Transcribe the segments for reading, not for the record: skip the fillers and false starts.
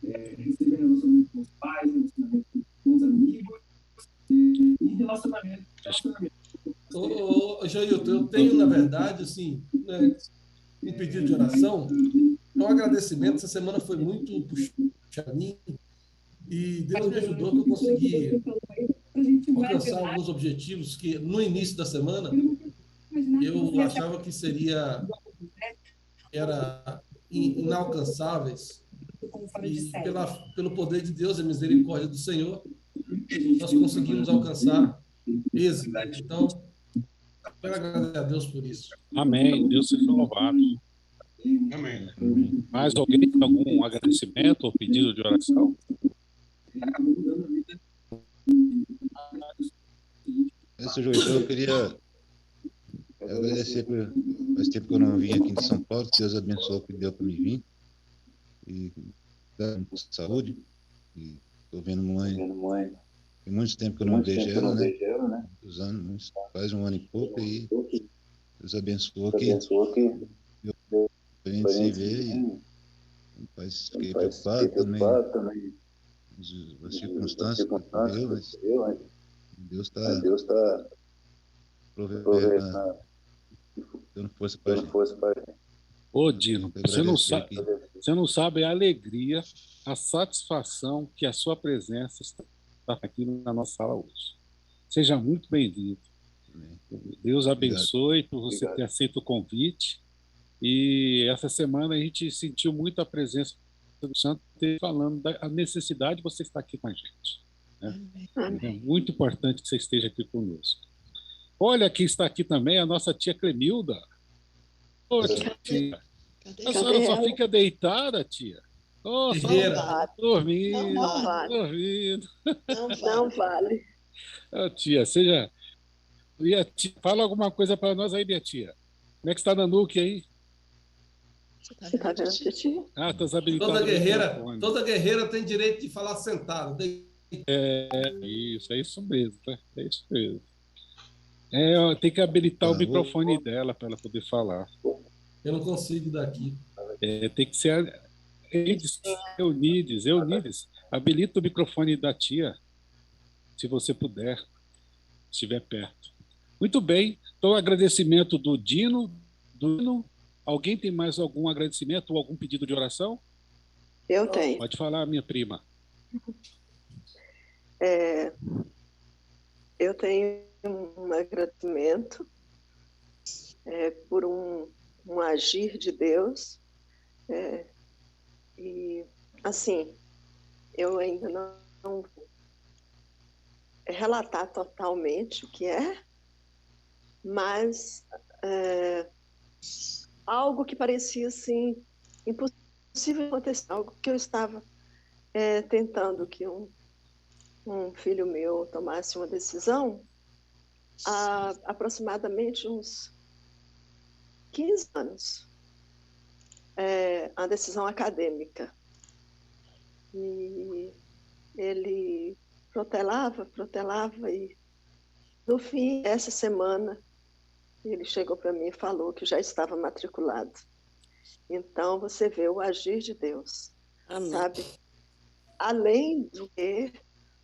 receber relacionamento com os pais, relacionamento com os amigos e relacionamento. Jailton, eu tenho, na verdade, assim, né, um pedido de oração, é um agradecimento. Essa semana foi muito puxada para mim e Deus me ajudou que eu consegui alcançar alguns objetivos que no início da semana eu achava que era inalcançáveis e pelo poder de Deus e misericórdia do Senhor nós conseguimos alcançar êxito. Então, quero agradecer a Deus por isso. Amém. Deus seja louvado. Amém. Mais alguém tem algum agradecimento ou pedido de oração? Eu queria agradecer por faz tempo que eu não vim aqui em São Paulo, que Deus abençoou que deu para me vir e dar saúde. E estou vendo mãe, tem muito tempo que eu não vejo ela, né? Muitos anos, faz um ano e pouco, e Deus abençoou que a gente se vê e fiquei preocupado também as circunstâncias que ocorreu, mas Deus está provendo, dando força para a gente. Ô, Dino, você não sabe a alegria, a satisfação que a sua presença está aqui na nossa sala hoje. Seja muito bem-vindo. Deus abençoe por você ter aceito o convite. E essa semana a gente sentiu muito a presença do Santo falando da necessidade de você estar aqui com a gente. Né? É muito importante que você esteja aqui conosco. Olha, quem está aqui também é a nossa tia Clemilda. Ô, tia. A senhora só fica deitada, tia? Oh, só dormindo. Não vale. Oh, tia, fala alguma coisa para nós aí, minha tia. Como é que está a Nanuque aí? Você está vendo, tia? Ah, tá desabilitado. Toda guerreira tem direito de falar sentado. É isso mesmo, tá? É isso mesmo. Tem que habilitar o microfone dela para ela poder falar. Eu não consigo daqui. Tem que ser Eunides, habilita o microfone da tia, se você puder, estiver perto. Muito bem, então agradecimento do Dino. Alguém tem mais algum agradecimento ou algum pedido de oração? Eu tenho. Pode falar, minha prima. Eu tenho um agradecimento por um agir de Deus. E, assim, eu ainda não relatar totalmente o que mas algo que parecia, assim, impossível acontecer, algo que eu estava tentando que um filho meu tomasse uma decisão há aproximadamente uns 15 anos. A decisão acadêmica. E ele protelava, e no fim, essa semana, ele chegou para mim e falou que já estava matriculado. Então, você vê o agir de Deus, sabe? Além do que,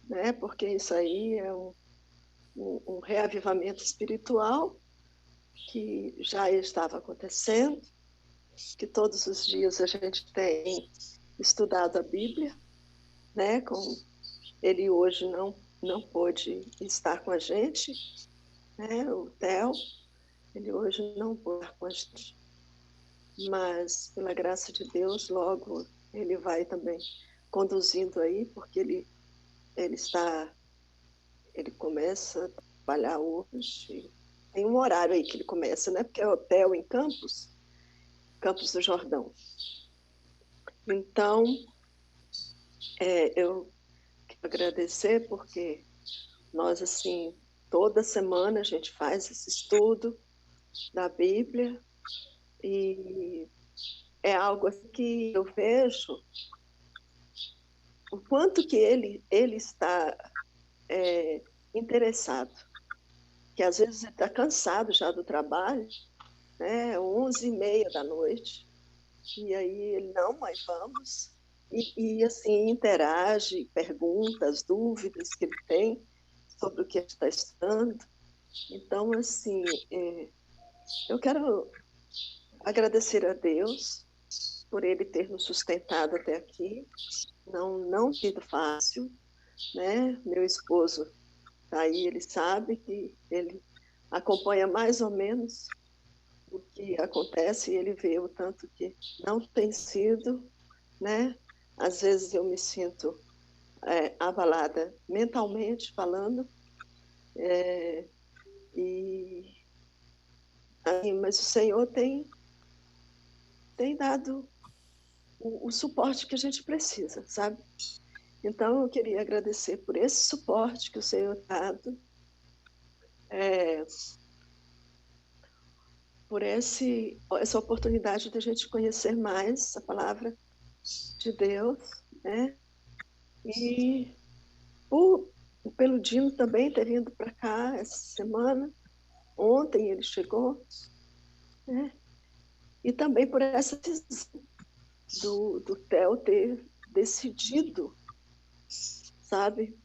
né, porque isso aí é um reavivamento espiritual que já estava acontecendo, que todos os dias a gente tem estudado a Bíblia, né? Ele hoje não pôde estar com a gente, né? O Theo, ele hoje não pôde estar com a gente, mas pela graça de Deus, logo ele vai também conduzindo aí, porque ele começa a trabalhar hoje, tem um horário aí que ele começa, né? Porque é hotel em Campos do Jordão. Então, eu quero agradecer porque nós, assim, toda semana a gente faz esse estudo da Bíblia e é algo assim que eu vejo o quanto que ele está interessado, que às vezes ele está cansado já do trabalho, né, 11h30 da noite, e aí ele, não, mãe, vamos, e assim, interage, pergunta as dúvidas que ele tem sobre o que ele está estudando. Então, assim, eu quero agradecer a Deus por ele ter nos sustentado até aqui. Não sido fácil, né? Meu esposo está aí, ele sabe que ele acompanha mais ou menos o que acontece e ele vê o tanto que não tem sido, né? Às vezes eu me sinto abalada mentalmente falando, mas o Senhor tem dado o suporte que a gente precisa, sabe? Então, eu queria agradecer por esse suporte que o Senhor tem dado, por essa oportunidade de a gente conhecer mais a palavra de Deus, né? E pelo Dino também ter vindo para cá essa semana. Ontem ele chegou, né? E também por essa decisão do Theo ter decidido, sabe,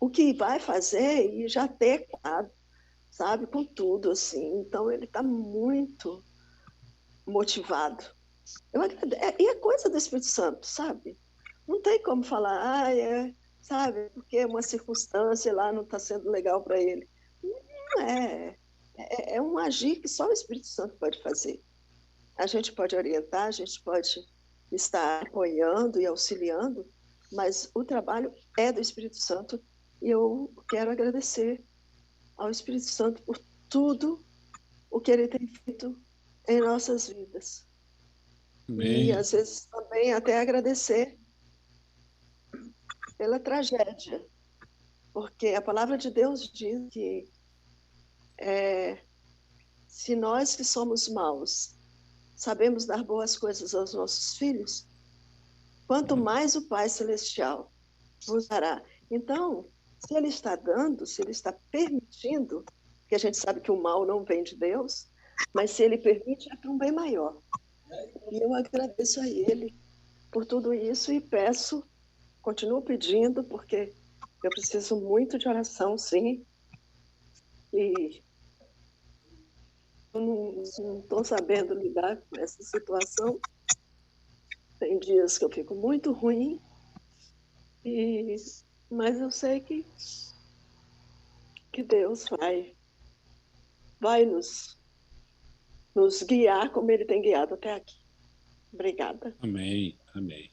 o que vai fazer e já ter, sabe, com tudo, assim. Então, ele está muito motivado. E é coisa do Espírito Santo, sabe? Não tem como falar, sabe, porque uma circunstância lá não está sendo legal para ele. Não é. É um agir que só o Espírito Santo pode fazer. A gente pode orientar, a gente pode estar apoiando e auxiliando, mas o trabalho é do Espírito Santo e eu quero agradecer ao Espírito Santo por tudo o que ele tem feito em nossas vidas. Amém. E às vezes também até agradecer pela tragédia, porque a palavra de Deus diz que se nós que somos maus sabemos dar boas coisas aos nossos filhos, quanto mais o Pai Celestial vos dará. Então, se ele está dando, se ele está permitindo, porque a gente sabe que o mal não vem de Deus, mas se ele permite, é para um bem maior. E eu agradeço a ele por tudo isso e continuo pedindo, porque eu preciso muito de oração, sim, e eu não estou sabendo lidar com essa situação. Tem dias que eu fico muito ruim, mas eu sei que Deus vai nos guiar como Ele tem guiado até aqui. Obrigada. Amém, amém.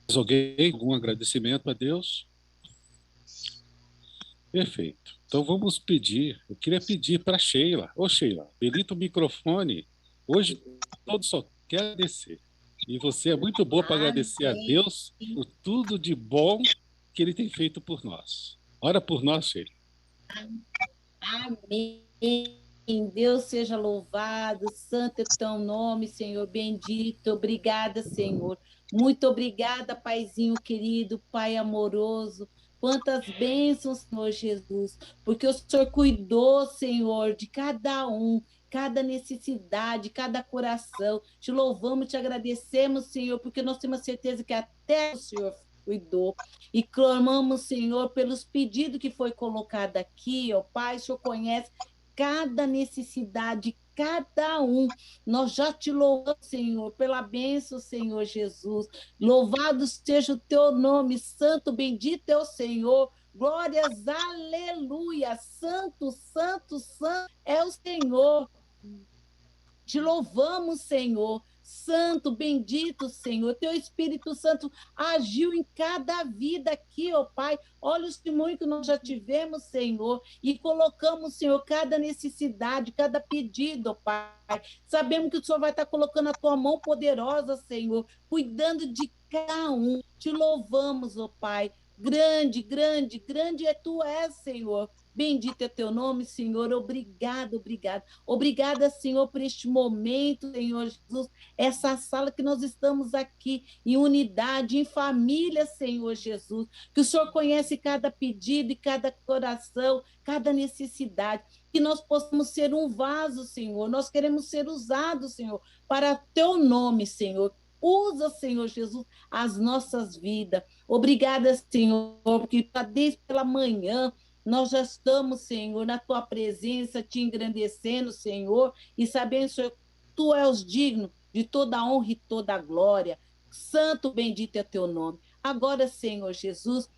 Mais alguém, algum agradecimento a Deus? Perfeito. Então vamos pedir, eu queria pedir para Sheila. Ô Sheila, habilita o microfone. Hoje todos só querem agradecer. E você é muito boa para agradecer a Deus por tudo de bom que Ele tem feito por nós. Ora por nós, Sheila. Amém. Deus seja louvado, santo é o teu nome, Senhor, bendito. Obrigada, Senhor. Muito obrigada, Paizinho querido, Pai amoroso. Quantas bênçãos, Senhor Jesus, porque o Senhor cuidou, Senhor, de cada um, cada necessidade, cada coração. Te louvamos, te agradecemos, Senhor, porque nós temos certeza que até o Senhor cuidou. E clamamos, Senhor, pelos pedidos que foi colocado aqui, ó Pai, o Senhor conhece cada necessidade, cada um. Nós já te louvamos, Senhor, pela bênção, Senhor Jesus. Louvado seja o teu nome, santo, bendito é o Senhor. Glórias, aleluia. Santo, santo, santo é o Senhor. Te louvamos, Senhor. Santo, bendito, Senhor. Teu Espírito Santo agiu em cada vida aqui, ó Pai. Olha os testemunhos que nós já tivemos, Senhor, e colocamos, Senhor, cada necessidade, cada pedido, ó Pai. Sabemos que o Senhor vai estar colocando a tua mão poderosa, Senhor, cuidando de cada um. Te louvamos, ó Pai. Grande, grande, grande tu és, Senhor. Bendito é teu nome, Senhor. Obrigado, obrigado. Obrigada, Senhor, por este momento, Senhor Jesus. Essa sala que nós estamos aqui, em unidade, em família, Senhor Jesus. Que o Senhor conhece cada pedido e cada coração, cada necessidade. que nós possamos ser um vaso, Senhor. Nós queremos ser usados, Senhor, para teu nome, Senhor. Usa, Senhor Jesus, as nossas vidas. Obrigada, Senhor, porque desde pela manhã nós já estamos, Senhor, na tua presença, te engrandecendo, Senhor, e sabendo, Senhor, tu és digno de toda a honra e toda a glória. Santo, bendito é teu nome. Agora, Senhor Jesus,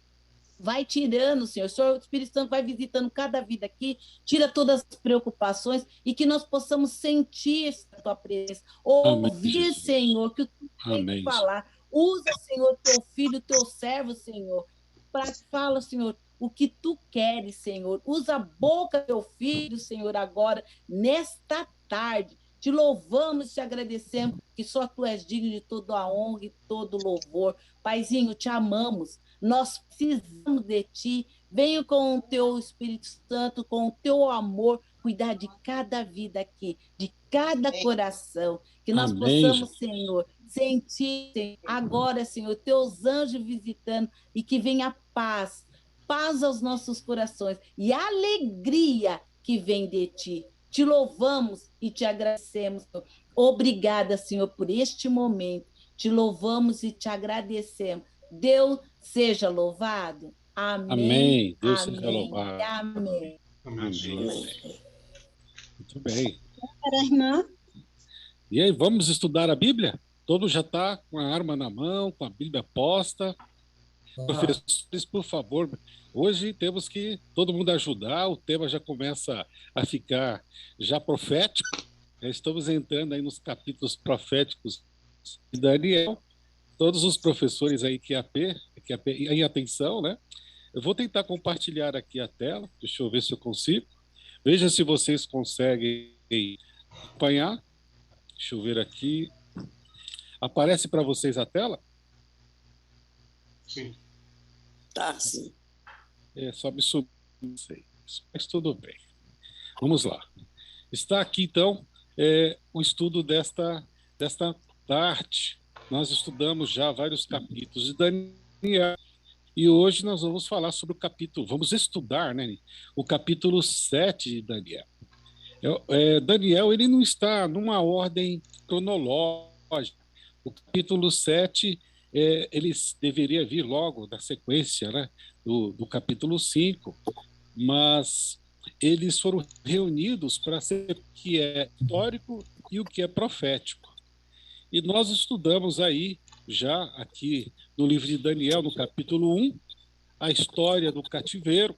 vai tirando, Senhor. O Espírito Santo vai visitando cada vida aqui, tira todas as preocupações e que nós possamos sentir essa tua presença. Ouvir, Amém, Senhor, que o Senhor tem que falar. Usa, Senhor, teu filho, teu servo, Senhor, para que fala, Senhor, o que tu queres, Senhor. Usa a boca do teu filho, Senhor, agora, nesta tarde. Te louvamos e te agradecemos, que só tu és digno de toda a honra e todo o louvor. Paizinho, te amamos. Nós precisamos de ti. Venha com o teu Espírito Santo, com o teu amor, cuidar de cada vida aqui, de cada coração. Que nós possamos, Senhor, sentir agora, Senhor, teus anjos visitando e que venha paz, paz aos nossos corações e alegria que vem de ti. Te louvamos e te agradecemos. Obrigada, Senhor, por este momento. Te louvamos e te agradecemos. Deus seja louvado. Amém. Amém. Deus amém, seja louvado. Amém. Amém. Muito bem. Irmã. E aí, vamos estudar a Bíblia? Todo já está com a arma na mão, com a Bíblia posta. Professores, por favor, hoje temos que todo mundo ajudar, o tema já começa a ficar já profético. Estamos entrando aí nos capítulos proféticos de Daniel. Todos os professores aí que em atenção, né? Eu vou tentar compartilhar aqui a tela, deixa eu ver se eu consigo. Veja se vocês conseguem acompanhar. Deixa eu ver aqui. Aparece para vocês a tela? Sim. Tá, sim. É só me subir, mas tudo bem. Vamos lá. Está aqui, então, o estudo desta tarde. Nós estudamos já vários capítulos de Daniel e hoje nós vamos falar sobre vamos estudar, né, o capítulo 7 de Daniel. Daniel, ele não está numa ordem cronológica. O capítulo 7 ele deveria vir logo da sequência, né, do capítulo 5, mas eles foram reunidos para ser o que é histórico e o que é profético. E nós estudamos aí, já aqui no livro de Daniel, no capítulo 1, a história do cativeiro.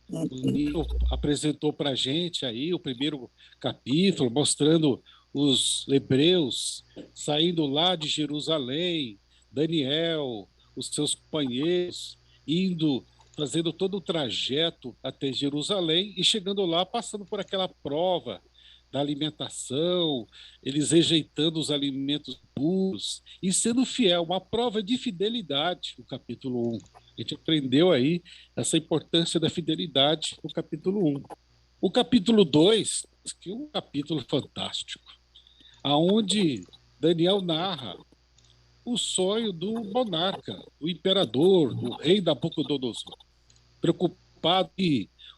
O Nilo apresentou para a gente aí o primeiro capítulo, mostrando os hebreus saindo lá de Jerusalém, Daniel, os seus companheiros, fazendo todo o trajeto até Jerusalém e chegando lá, passando por aquela prova da alimentação, eles rejeitando os alimentos puros e sendo fiel, uma prova de fidelidade, no capítulo 1. A gente aprendeu aí essa importância da fidelidade no capítulo 1. O capítulo 2, que é um capítulo fantástico, aonde Daniel narra o sonho do monarca, do imperador, do rei Nabucodonosor. Preocupado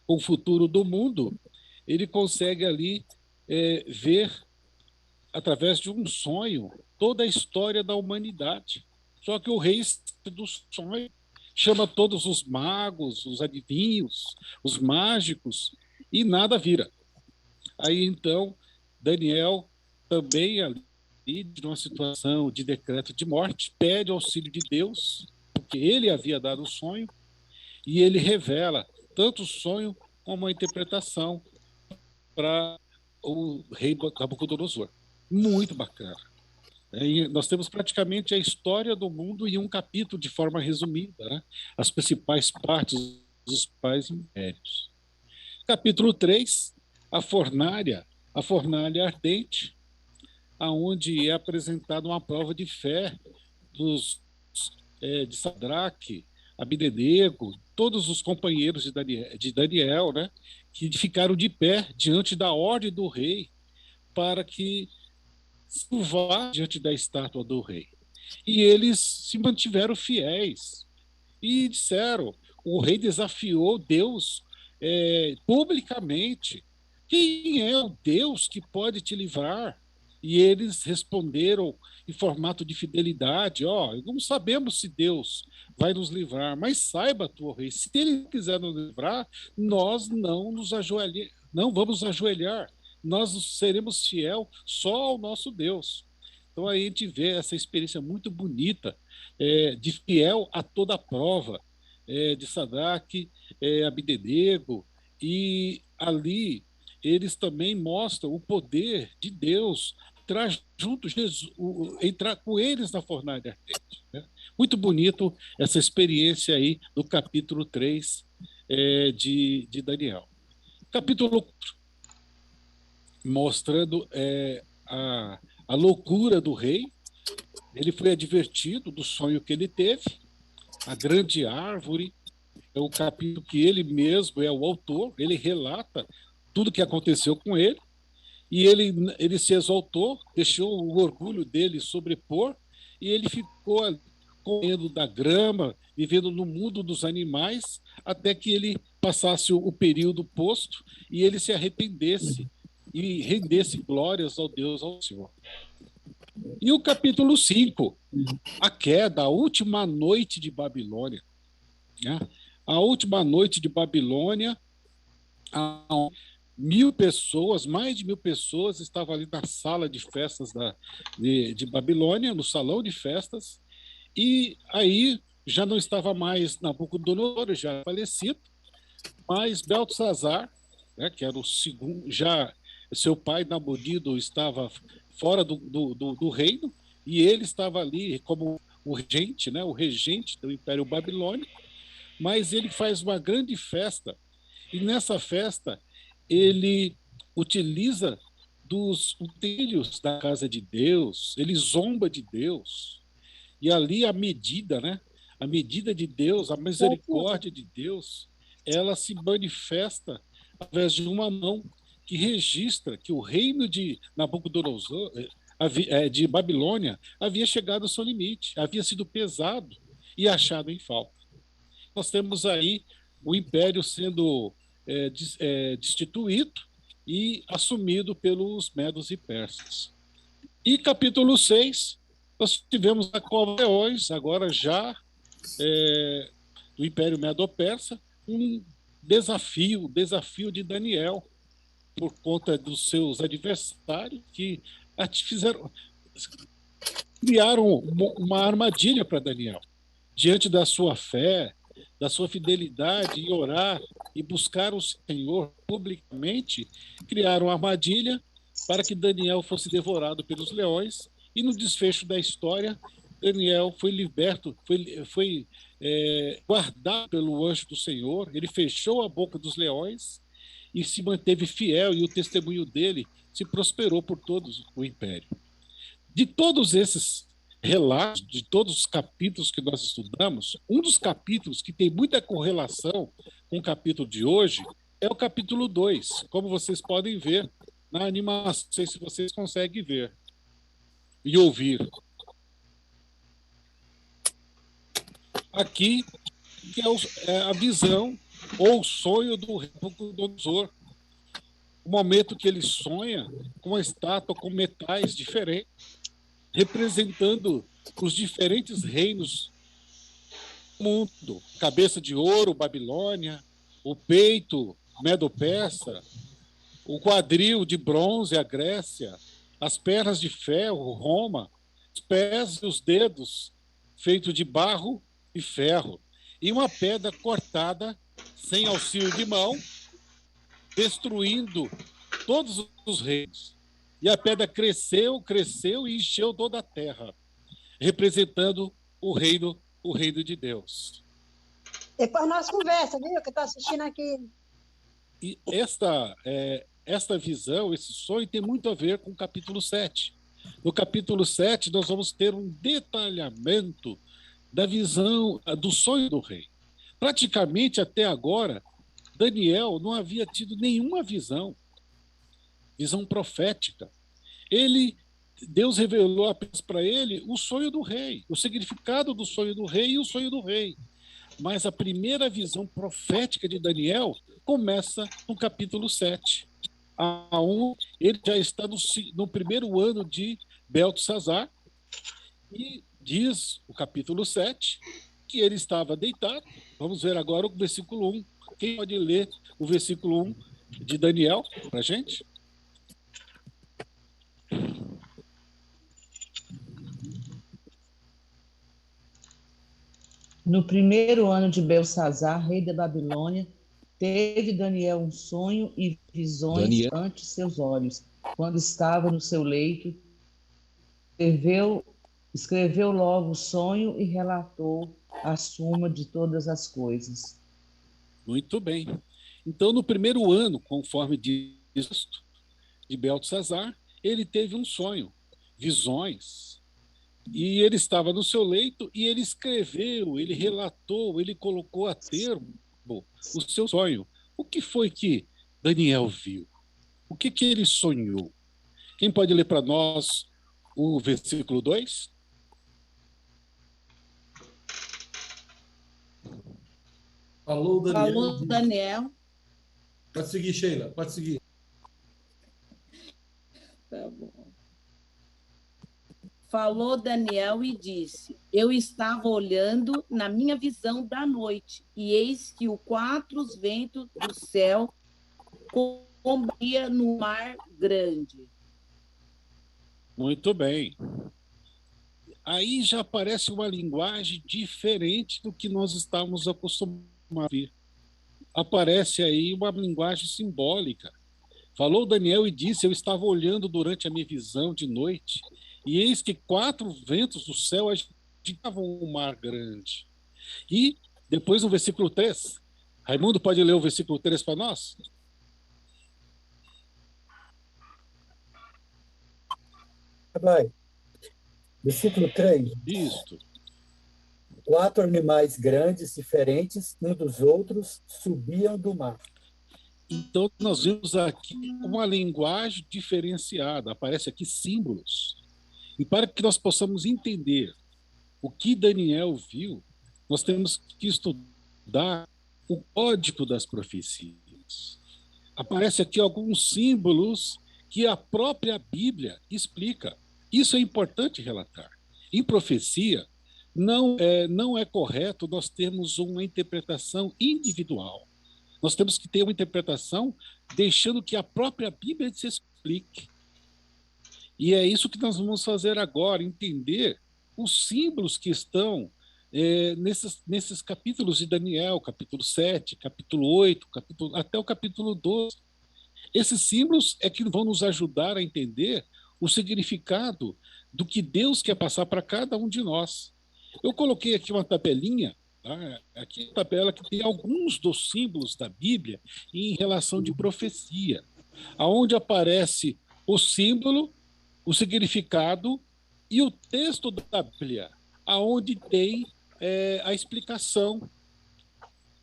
com o futuro do mundo, ele consegue ali ver, através de um sonho, toda a história da humanidade. Só que o rei do sonho chama todos os magos, os adivinhos, os mágicos, e nada vira. Aí, então, Daniel, também ali, numa situação de decreto de morte, pede auxílio de Deus, porque ele havia dado o sonho, e ele revela tanto o sonho como a interpretação para o rei Nabucodonosor. Muito bacana. E nós temos praticamente a história do mundo em um capítulo de forma resumida, né? As principais partes dos principais impérios. Capítulo 3, a fornalha ardente, aonde é apresentada uma prova de fé de Sadraque, Abdenego, todos os companheiros de Daniel, né, que ficaram de pé diante da ordem do rei para que se curvar diante da estátua do rei. E eles se mantiveram fiéis e disseram, o rei desafiou Deus publicamente quem é o Deus que pode te livrar? E eles responderam em formato de fidelidade: não sabemos se Deus vai nos livrar, mas saiba, tu, rei, se ele quiser nos livrar, nós não vamos ajoelhar, nós seremos fiel só ao nosso Deus. Então aí a gente vê essa experiência muito bonita, de fiel a toda prova, de Sadraque, Abdenego, e ali eles também mostram o poder de Deus entrar junto Jesus, entrar com eles na fornalha ardente, né? Muito bonito essa experiência aí do capítulo 3 de Daniel. Capítulo 4, mostrando a loucura do rei. Ele foi advertido do sonho que ele teve, a grande árvore. É o capítulo que ele mesmo é o autor, ele relata tudo o que aconteceu com ele, e ele se exaltou, deixou o orgulho dele sobrepor, e ele ficou comendo da grama, vivendo no mundo dos animais, até que ele passasse o período posto e ele se arrependesse e rendesse glórias ao Deus, ao Senhor. E o capítulo 5, a queda, a última noite de Babilônia, né? A última noite de Babilônia, 1.000 pessoas, mais de 1.000 pessoas estavam ali na sala de festas de Babilônia, no salão de festas, e aí já não estava mais Nabucodonosor, já falecido, mas Beltesazar, né, que era o segundo, já seu pai Nabonido estava fora do reino, e ele estava ali como o regente, né, o regente do Império Babilônico, mas ele faz uma grande festa, e nessa festa ele utiliza dos utensílios da casa de Deus, ele zomba de Deus, e ali a medida, né, a medida de Deus, a misericórdia de Deus, ela se manifesta através de uma mão que registra que o reino de Nabucodonosor, de Babilônia, havia chegado ao seu limite, havia sido pesado e achado em falta. Nós temos aí o império sendo destituído e assumido pelos medos e persas. E capítulo 6, nós tivemos a cova de leões, agora já do Império Medo-Persa, um desafio de Daniel, por conta dos seus adversários que criaram uma armadilha para Daniel. Diante da sua fé, da sua fidelidade em orar e buscar o Senhor publicamente, criaram uma armadilha para que Daniel fosse devorado pelos leões, e no desfecho da história, Daniel foi liberto, foi guardado pelo anjo do Senhor, ele fechou a boca dos leões e se manteve fiel, e o testemunho dele se prosperou por todo o império. De todos esses relatos, de todos os capítulos que nós estudamos, um dos capítulos que tem muita correlação com o capítulo de hoje é o capítulo 2, como vocês podem ver na animação, não sei se vocês conseguem ver e ouvir. Aqui que é a visão ou o sonho do Nabucodonosor, o momento que ele sonha com uma estátua com metais diferentes, representando os diferentes reinos do mundo: cabeça de ouro, Babilônia, o peito, Medo-Persa, o quadril de bronze, a Grécia, as pernas de ferro, Roma, os pés e os dedos feitos de barro e ferro, e uma pedra cortada sem auxílio de mão, destruindo todos os reinos. E a pedra cresceu e encheu toda a terra, representando o reino de Deus. Depois nós conversa, viu? Que eu estou assistindo aqui. E esta visão, esse sonho, tem muito a ver com o capítulo 7. No capítulo 7, nós vamos ter um detalhamento da visão, do sonho do rei. Praticamente, até agora, Daniel não havia tido nenhuma visão profética. Deus revelou apenas para ele o sonho do rei, o significado do sonho do rei e o sonho do rei. Mas a primeira visão profética de Daniel começa no capítulo 7. aonde ele já está no primeiro ano de Beltesazar, e diz o capítulo 7 que ele estava deitado. Vamos ver agora o versículo 1. Quem pode ler o versículo 1 de Daniel para a gente? No primeiro ano de Belsazar, rei da Babilônia, teve Daniel um sonho e visões ante seus olhos. Quando estava no seu leito, escreveu logo o sonho e relatou a suma de todas as coisas. Muito bem. Então, no primeiro ano, conforme diz de Beltesazar, ele teve um sonho, visões, e ele estava no seu leito e ele escreveu, ele relatou, ele colocou a termo o seu sonho. O que foi que Daniel viu? O que ele sonhou? Quem pode ler para nós o versículo 2? Falou, Daniel. Falou, Daniel. Pode seguir, Sheila, pode seguir. Tá bom. Falou Daniel e disse: Eu estava olhando na minha visão da noite, e eis que os quatro ventos do céu combatia no mar grande. Muito bem. Aí já aparece uma linguagem diferente do que nós estávamos acostumados a ver. Aparece aí uma linguagem simbólica. Falou Daniel e disse: Eu estava olhando durante a minha visão de noite, e eis que quatro ventos do céu agitavam o mar grande. E depois no versículo 3, Raimundo pode ler o versículo 3 para nós? Vai. Versículo 3. Isso. 4 animais grandes, diferentes um dos outros, subiam do mar. Então, nós vemos aqui uma linguagem diferenciada, aparece aqui símbolos. E para que nós possamos entender o que Daniel viu, nós temos que estudar o código das profecias. Aparece aqui alguns símbolos que a própria Bíblia explica. Isso é importante relatar. Em profecia, não é correto nós termos uma interpretação individual. Nós temos que ter uma interpretação deixando que a própria Bíblia se explique. E é isso que nós vamos fazer agora, entender os símbolos que estão nesses capítulos de Daniel, capítulo 7, capítulo 8, até o capítulo 12. Esses símbolos é que vão nos ajudar a entender o significado do que Deus quer passar para cada um de nós. Eu coloquei aqui uma tabelinha, tá? Aqui a tabela que tem alguns dos símbolos da Bíblia em relação de profecia, aonde aparece o símbolo, o significado e o texto da Bíblia, aonde tem a explicação.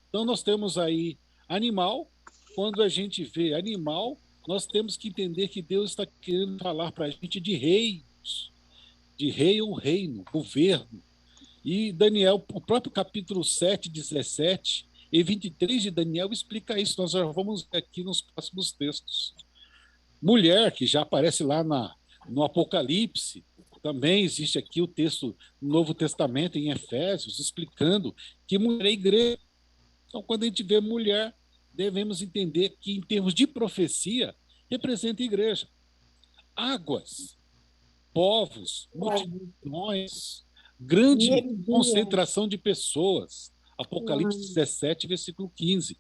Então nós temos aí animal. Quando a gente vê animal, nós temos que entender que Deus está querendo falar para a gente de reinos, de rei ou reino, governo. E Daniel, o próprio capítulo 7, 17 e 23 de Daniel explica isso. Nós já vamos ver aqui nos próximos textos. Mulher, que já aparece lá no Apocalipse, também existe aqui o texto no Novo Testamento, em Efésios, explicando que mulher é igreja. Então, quando a gente vê mulher, devemos entender que, em termos de profecia, representa a igreja. Águas, povos, multidões, grande concentração de pessoas. Apocalipse 17, versículo 15.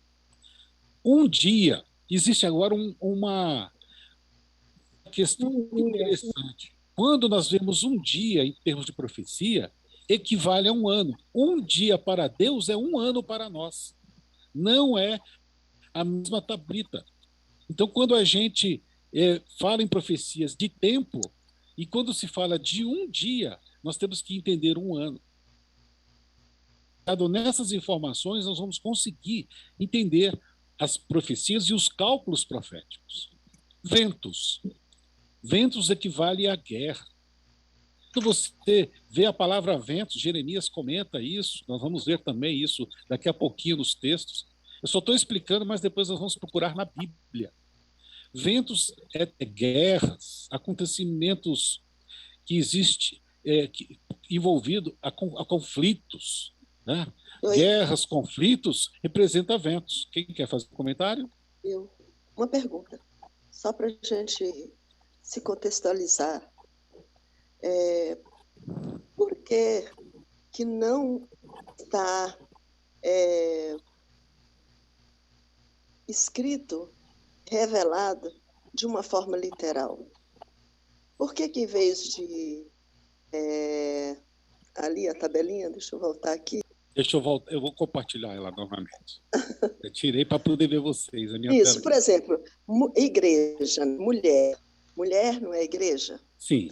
Um dia, existe agora uma questão interessante. Quando nós vemos um dia, em termos de profecia, equivale a um ano. Um dia para Deus é um ano para nós. Não é a mesma tablita. Então, quando a gente fala em profecias de tempo, e quando se fala de um dia, nós temos que entender um ano. Nessas informações, nós vamos conseguir entender as profecias e os cálculos proféticos. Ventos. Ventos equivale à guerra. Quando você vê a palavra ventos, Jeremias comenta isso, nós vamos ver também isso daqui a pouquinho nos textos. Eu só estou explicando, mas depois nós vamos procurar na Bíblia. Ventos guerras, acontecimentos que existem envolvido a conflitos, né? Guerras, conflitos, representa ventos. Quem quer fazer um comentário? Uma pergunta, só para a gente se contextualizar. Por que não está escrito, revelado de uma forma literal? Por que em vez de... ali a tabelinha, deixa eu voltar aqui. Deixa eu voltar, eu vou compartilhar ela novamente. Eu tirei para poder ver vocês. A minha Isso, tela. por exemplo, igreja, mulher. Mulher não é igreja? Sim.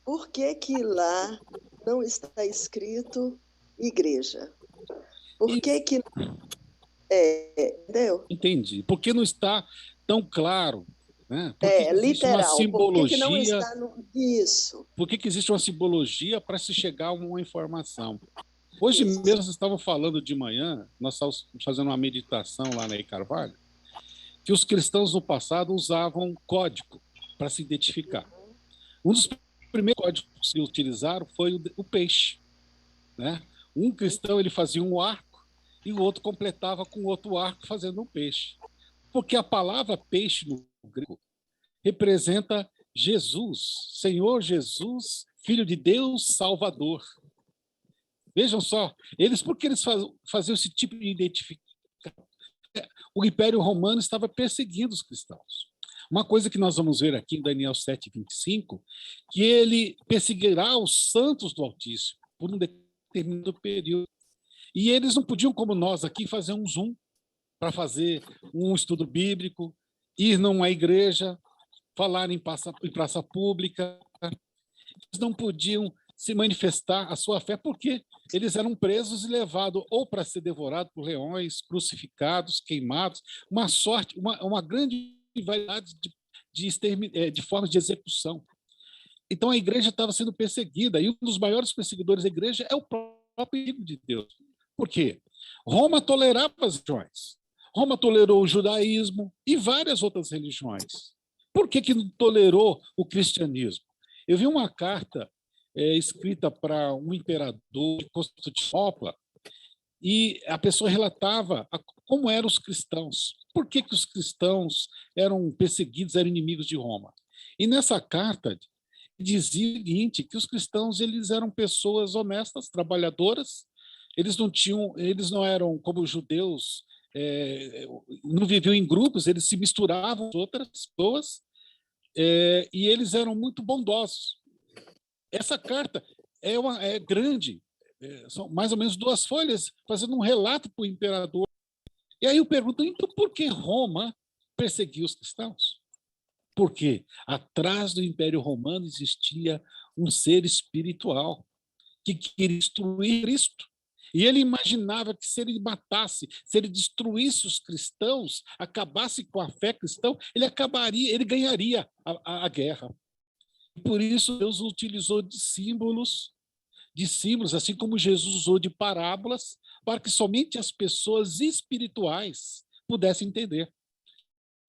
Por que lá não está escrito igreja? Por que entendeu? Entendi. Porque não está tão claro, né? Literal. Uma simbologia. Por que não está isso? Por que existe uma simbologia para se chegar a uma informação? Hoje mesmo vocês estavam falando de manhã, nós estávamos fazendo uma meditação lá na E. Carvalho, que os cristãos no passado usavam código para se identificar. Um dos primeiros códigos que se utilizaram foi o peixe, né? Um cristão ele fazia um arco e o outro completava com outro arco fazendo um peixe. Porque a palavra peixe no grego representa Jesus, Senhor Jesus, Filho de Deus, Salvador. Vejam só, por que eles faziam esse tipo de identificação? O Império Romano estava perseguindo os cristãos. Uma coisa que nós vamos ver aqui em Daniel 7:25, que ele perseguirá os santos do Altíssimo por um determinado período. E eles não podiam, como nós aqui, fazer um Zoom para fazer um estudo bíblico, ir numa igreja, falar em praça pública. Eles não podiam se manifestar a sua fé, porque eles eram presos e levados ou para ser devorados por leões, crucificados, queimados, uma grande variedade de formas de execução. Então a igreja estava sendo perseguida, e um dos maiores perseguidores da igreja é o próprio Filho de Deus. Por quê? Roma tolerava as religiões. Roma tolerou o judaísmo e várias outras religiões. Por que não tolerou o cristianismo? Eu vi uma carta escrita para um imperador de Constantinopla, e a pessoa relatava como eram os cristãos, por que os cristãos eram perseguidos, eram inimigos de Roma. E nessa carta dizia o seguinte, que os cristãos eles eram pessoas honestas, trabalhadoras, eles não eram como os judeus, não viviam em grupos, eles se misturavam com outras pessoas, e eles eram muito bondosos. Essa carta é grande, são mais ou menos 2 folhas, fazendo um relato para o imperador. E aí eu pergunto, então por que Roma perseguiu os cristãos? Porque atrás do Império Romano existia um ser espiritual que queria destruir Cristo. E ele imaginava que se ele matasse, se ele destruísse os cristãos, acabasse com a fé cristã, ele ganharia a guerra. Por isso, Deus utilizou de símbolos, assim como Jesus usou de parábolas, para que somente as pessoas espirituais pudessem entender.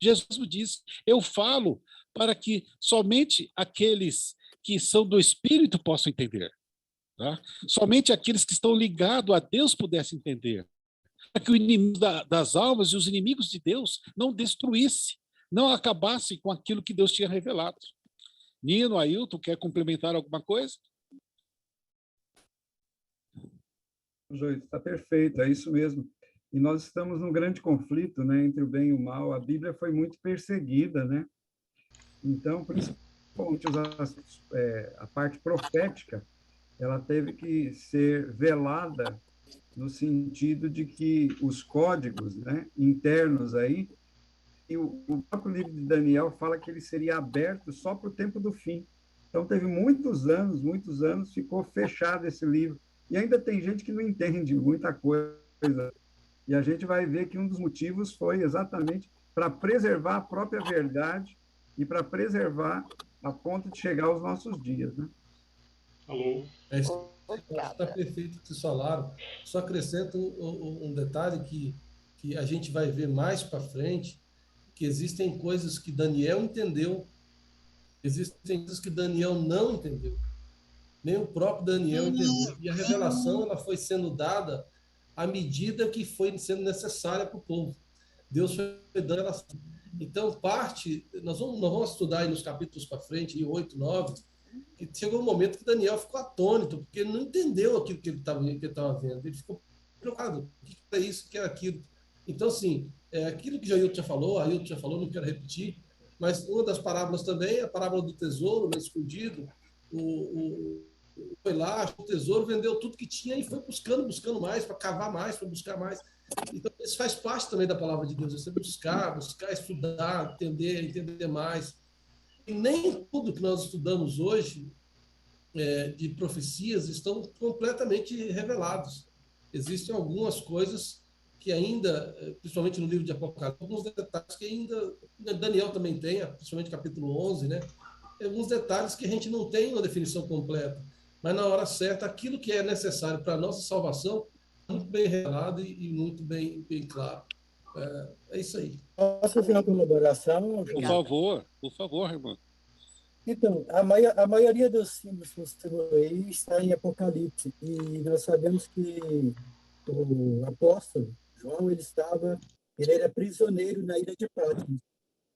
Jesus disse, eu falo para que somente aqueles que são do Espírito possam entender. Tá? Somente aqueles que estão ligados a Deus pudessem entender. Para que o inimigo das almas e os inimigos de Deus não destruísse, não acabassem com aquilo que Deus tinha revelado. Nino, Ailton, quer complementar alguma coisa? Joito, está perfeito, é isso mesmo. E nós estamos num grande conflito, né, entre o bem e o mal. A Bíblia foi muito perseguida, né? Então, principalmente a parte profética, ela teve que ser velada no sentido de que os códigos, né, internos aí, e o próprio livro de Daniel fala que ele seria aberto só para o tempo do fim. Então, teve muitos anos, ficou fechado esse livro. E ainda tem gente que não entende muita coisa. E a gente vai ver que um dos motivos foi exatamente para preservar a própria verdade e para preservar a ponto de chegar aos nossos dias, né? Alô? Está perfeito o que vocês falaram. Só acrescento um detalhe que a gente vai ver mais para frente, que existem coisas que Daniel entendeu, existem coisas que Daniel não entendeu. Nem o próprio Daniel entendeu. E a revelação ela foi sendo dada à medida que foi sendo necessária para o povo. Deus foi dando ela. Então, nós vamos estudar aí nos capítulos para frente, em 8, 9, que chegou um momento que Daniel ficou atônito, porque ele não entendeu aquilo que ele estava vendo. Ele ficou preocupado. O que é isso, o que é aquilo? Então, assim, aquilo que Ailton já falou, não quero repetir, mas uma das parábolas também é a parábola do tesouro, né, escondido. Foi lá, achou o tesouro, vendeu tudo que tinha e foi buscando mais, para cavar mais, para buscar mais. Então, isso faz parte também da palavra de Deus, você buscar, estudar, entender mais. E nem tudo que nós estudamos hoje de profecias estão completamente revelados. Existem algumas coisas que ainda, principalmente no livro de Apocalipse, alguns detalhes que ainda Daniel também tem, principalmente capítulo 11, né? Alguns detalhes que a gente não tem uma definição completa, mas na hora certa, aquilo que é necessário para a nossa salvação, muito bem revelado e muito bem claro. É isso aí. Posso fazer uma colaboração? Por favor, irmão. Então, a maioria dos símbolos que você falou aí está em Apocalipse, e nós sabemos que o apóstolo João, ele era prisioneiro na ilha de Patmos,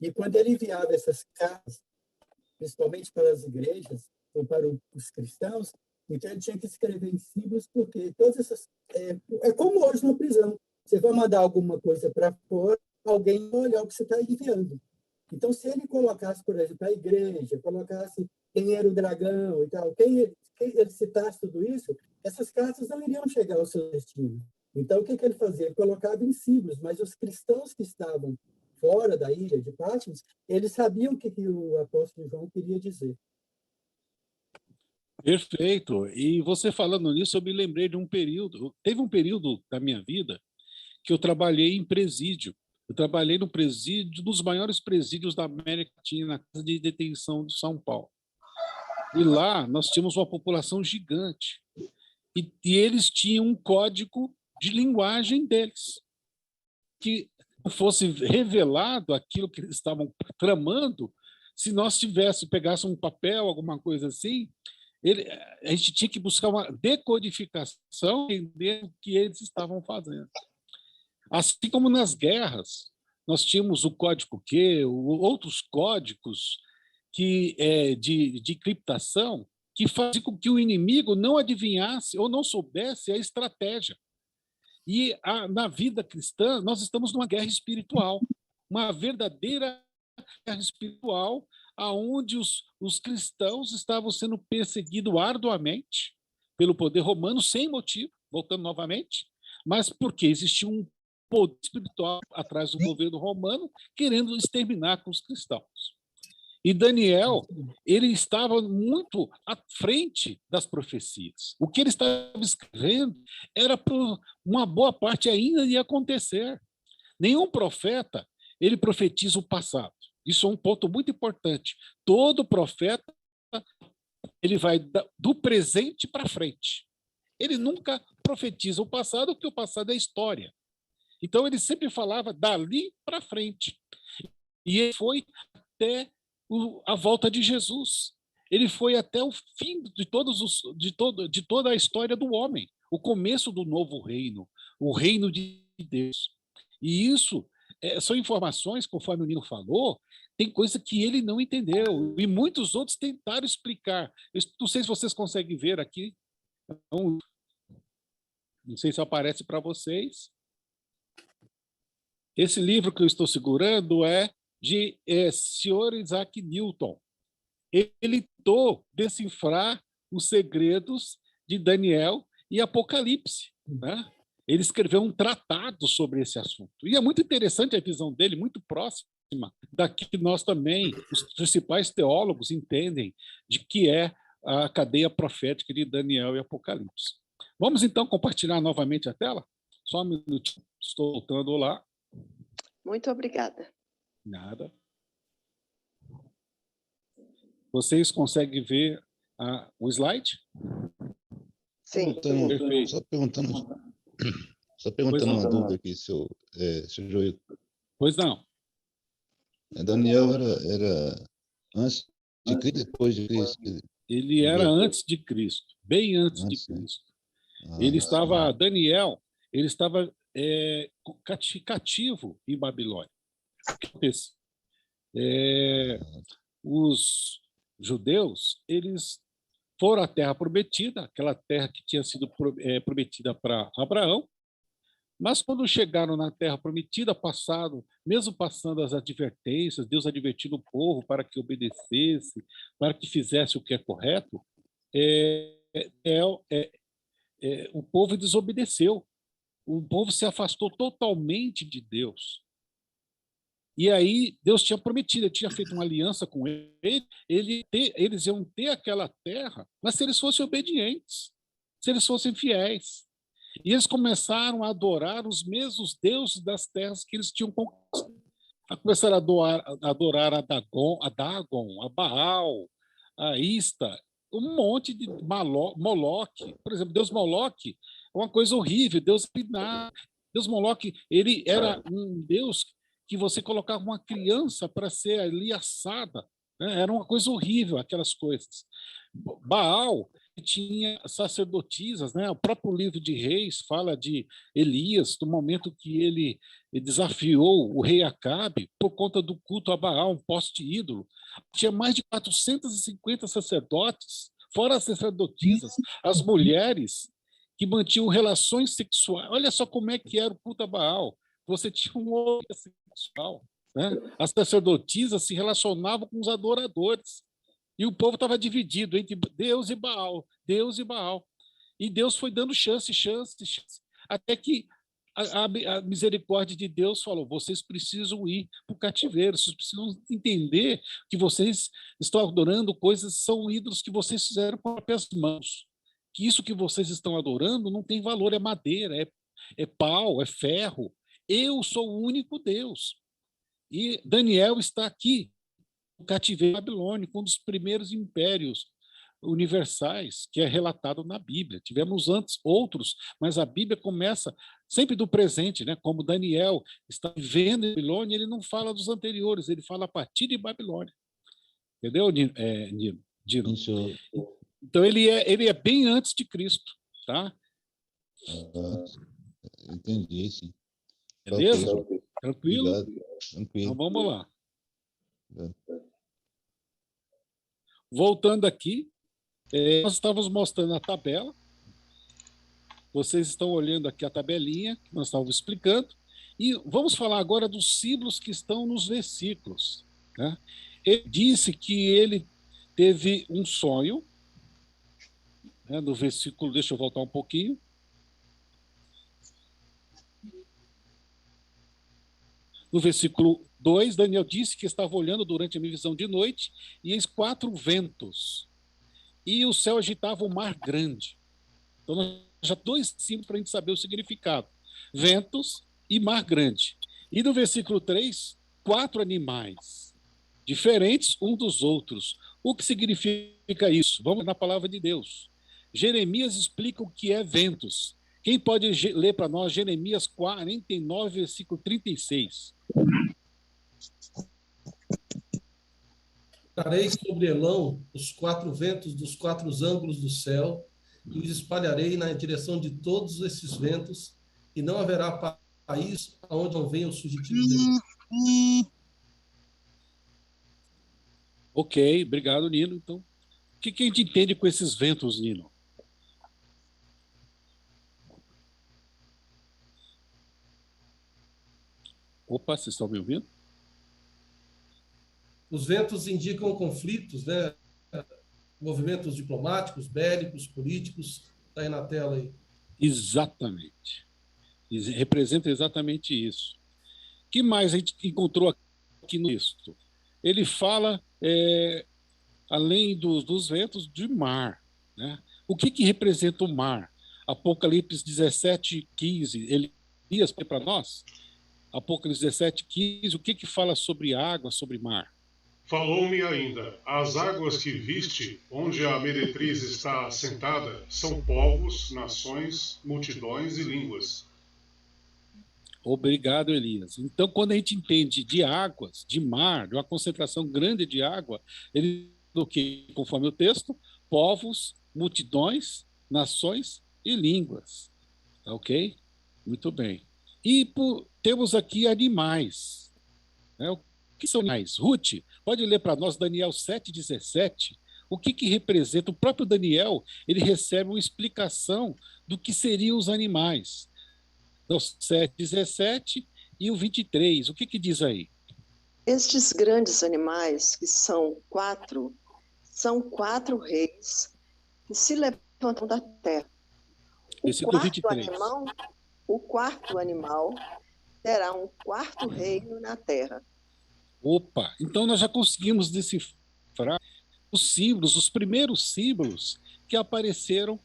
e quando ele enviava essas cartas, principalmente para as igrejas ou para os cristãos, então ele tinha que escrever em símbolos, porque todas essas... É como hoje na prisão. Você vai mandar alguma coisa para fora, alguém vai olhar o que você está enviando. Então, se ele colocasse, por exemplo, a igreja, colocasse quem era o dragão e tal, quem ele citasse tudo isso, essas cartas não iriam chegar ao seu destino. Então, o que ele fazia? Ele colocava em símbolos, mas os cristãos que estavam fora da ilha de Patmos, eles sabiam o que o apóstolo João queria dizer. Perfeito. E você falando nisso, eu me lembrei de um período. Teve um período da minha vida que eu trabalhei em presídio. Eu trabalhei no presídio, dos maiores presídios da América Latina, na Casa de Detenção de São Paulo. E lá nós tínhamos uma população gigante. E eles tinham um código de linguagem deles. Que fosse revelado aquilo que eles estavam tramando, se nós pegássemos um papel, alguma coisa assim, a gente tinha que buscar uma decodificação, entender o que eles estavam fazendo. Assim como nas guerras, nós tínhamos o código Q, outros códigos de criptação que faziam com que o inimigo não adivinhasse ou não soubesse a estratégia. E na vida cristã, nós estamos numa guerra espiritual, uma verdadeira guerra espiritual, onde os cristãos estavam sendo perseguidos arduamente pelo poder romano, sem motivo, voltando novamente, mas porque existia um poder espiritual atrás do governo romano querendo exterminar com os cristãos. E Daniel, ele estava muito à frente das profecias. O que ele estava escrevendo era por uma boa parte ainda ia acontecer. Nenhum profeta, ele profetiza o passado. Isso é um ponto muito importante. Todo profeta, ele vai do presente para frente. Ele nunca profetiza o passado, porque o passado é história. Então, ele sempre falava dali para frente. E ele foi até a volta de Jesus. Ele foi até o fim de toda a história do homem, o começo do novo reino, o reino de Deus. E isso são informações, conforme o Nino falou, tem coisa que ele não entendeu, e muitos outros tentaram explicar. Eu não sei se vocês conseguem ver aqui, não sei se aparece para vocês. Esse livro que eu estou segurando é de Sr. Isaac Newton. Ele tentou decifrar os segredos de Daniel e Apocalipse, né? Ele escreveu um tratado sobre esse assunto. E é muito interessante a visão dele, muito próxima da que nós também, os principais teólogos, entendem de que é a cadeia profética de Daniel e Apocalipse. Vamos, então, compartilhar novamente a tela? Só um minutinho, estou voltando lá. Muito obrigada. Nada. Vocês conseguem ver o slide? Sim. Só perguntando uma dúvida aqui, seu Joel. Pois não. Daniel era antes de Cristo, depois de Cristo? Ele era antes de Cristo, bem antes de Cristo. Ele estava, Daniel, ele estava cativo em Babilônia. O que acontece? Os judeus, eles foram à Terra Prometida, aquela terra que tinha sido prometida para Abraão, mas quando chegaram na Terra Prometida, mesmo passando as advertências, Deus advertindo o povo para que obedecesse, para que fizesse o que é correto, o povo desobedeceu. O povo se afastou totalmente de Deus. E aí Deus tinha prometido, ele tinha feito uma aliança com eles iam ter aquela terra, mas se eles fossem obedientes, se eles fossem fiéis. E eles começaram a adorar os mesmos deuses das terras que eles tinham conquistado. Começaram a adorar a Dagon, a Baal, a Ista, um monte de Moloque. Por exemplo, Deus Moloque é uma coisa horrível. Deus Moloque, ele era um Deus que você colocava uma criança para ser ali assada. Né? Era uma coisa horrível, aquelas coisas. Baal tinha sacerdotisas, né? O próprio livro de Reis fala de Elias, do momento que ele desafiou o rei Acabe por conta do culto a Baal, um poste ídolo. Tinha mais de 450 sacerdotes, fora as sacerdotisas, as mulheres que mantinham relações sexuais. Olha só como é que era o culto a Baal. Você tinha um homem sexual, né? As sacerdotisas se relacionavam com os adoradores. E o povo estava dividido entre Deus e Baal, Deus e Baal. E Deus foi dando chance, até que a misericórdia de Deus falou: vocês precisam ir para o cativeiro, vocês precisam entender que vocês estão adorando coisas, são ídolos que vocês fizeram com as próprias mãos. Que isso que vocês estão adorando não tem valor, é madeira, é pau, é ferro. Eu sou o único Deus. E Daniel está aqui, no cativeiro babilônico, um dos primeiros impérios universais que é relatado na Bíblia. Tivemos antes outros, mas a Bíblia começa sempre do presente, né? Como Daniel está vivendo em Babilônia, ele não fala dos anteriores, ele fala a partir de Babilônia. Entendeu, Nino? Então ele é bem antes de Cristo, tá? Entendi, sim. Beleza? Okay. Tranquilo? Obrigado. Tranquilo. Então vamos lá. Obrigado. Voltando aqui, nós estávamos mostrando a tabela. Vocês estão olhando aqui a tabelinha que nós estávamos explicando. E vamos falar agora dos símbolos que estão nos versículos. Né? Ele disse que ele teve um sonho. Né? No versículo, deixa eu voltar um pouquinho. No versículo 2, Daniel disse que estava olhando durante a minha visão de noite, e eis 4 ventos, e o céu agitava o mar grande. Então, nós já 2 símbolos para a gente saber o significado: ventos e mar grande. E no versículo 3, 4 animais, diferentes uns dos outros. O que significa isso? Vamos na palavra de Deus. Jeremias explica o que é ventos. Quem pode ler para nós Jeremias 49, versículo 36? Trarei sobre Elão os 4 ventos dos 4 ângulos do céu, e os espalharei na direção de todos esses ventos, e não haverá país aonde não venha o fugitivo dele. Ok, obrigado, Nino. Então, o que a gente entende com esses ventos, Nino? Opa, vocês estão me ouvindo? Os ventos indicam conflitos, né? Movimentos diplomáticos, bélicos, políticos. Está aí na tela aí. Exatamente. Representa exatamente isso. O que mais a gente encontrou aqui no texto? Ele fala, além dos ventos, de mar. Né? O que representa o mar? Apocalipse 17, 15. Elias para nós? Apocalipse 17, 15. O que fala sobre água, sobre mar? Falou-me ainda: as águas que viste, onde a meretriz está assentada, são povos, nações, multidões e línguas. Obrigado, Elias. Então, quando a gente entende de águas, de mar, de uma concentração grande de água, ele do que, conforme o texto, povos, multidões, nações e línguas. Tá ok? Muito bem. E temos aqui animais. Né? O que são animais? Ruth, pode ler para nós Daniel 7,17. O que representa? O próprio Daniel, ele recebe uma explicação do que seriam os animais. Então, 7,17 e o 23. O que diz aí? Estes grandes animais, que são quatro reis que se levantam da terra. O quarto animal terá um quarto reino na terra. Opa! Então nós já conseguimos decifrar os símbolos, os primeiros símbolos que apareceram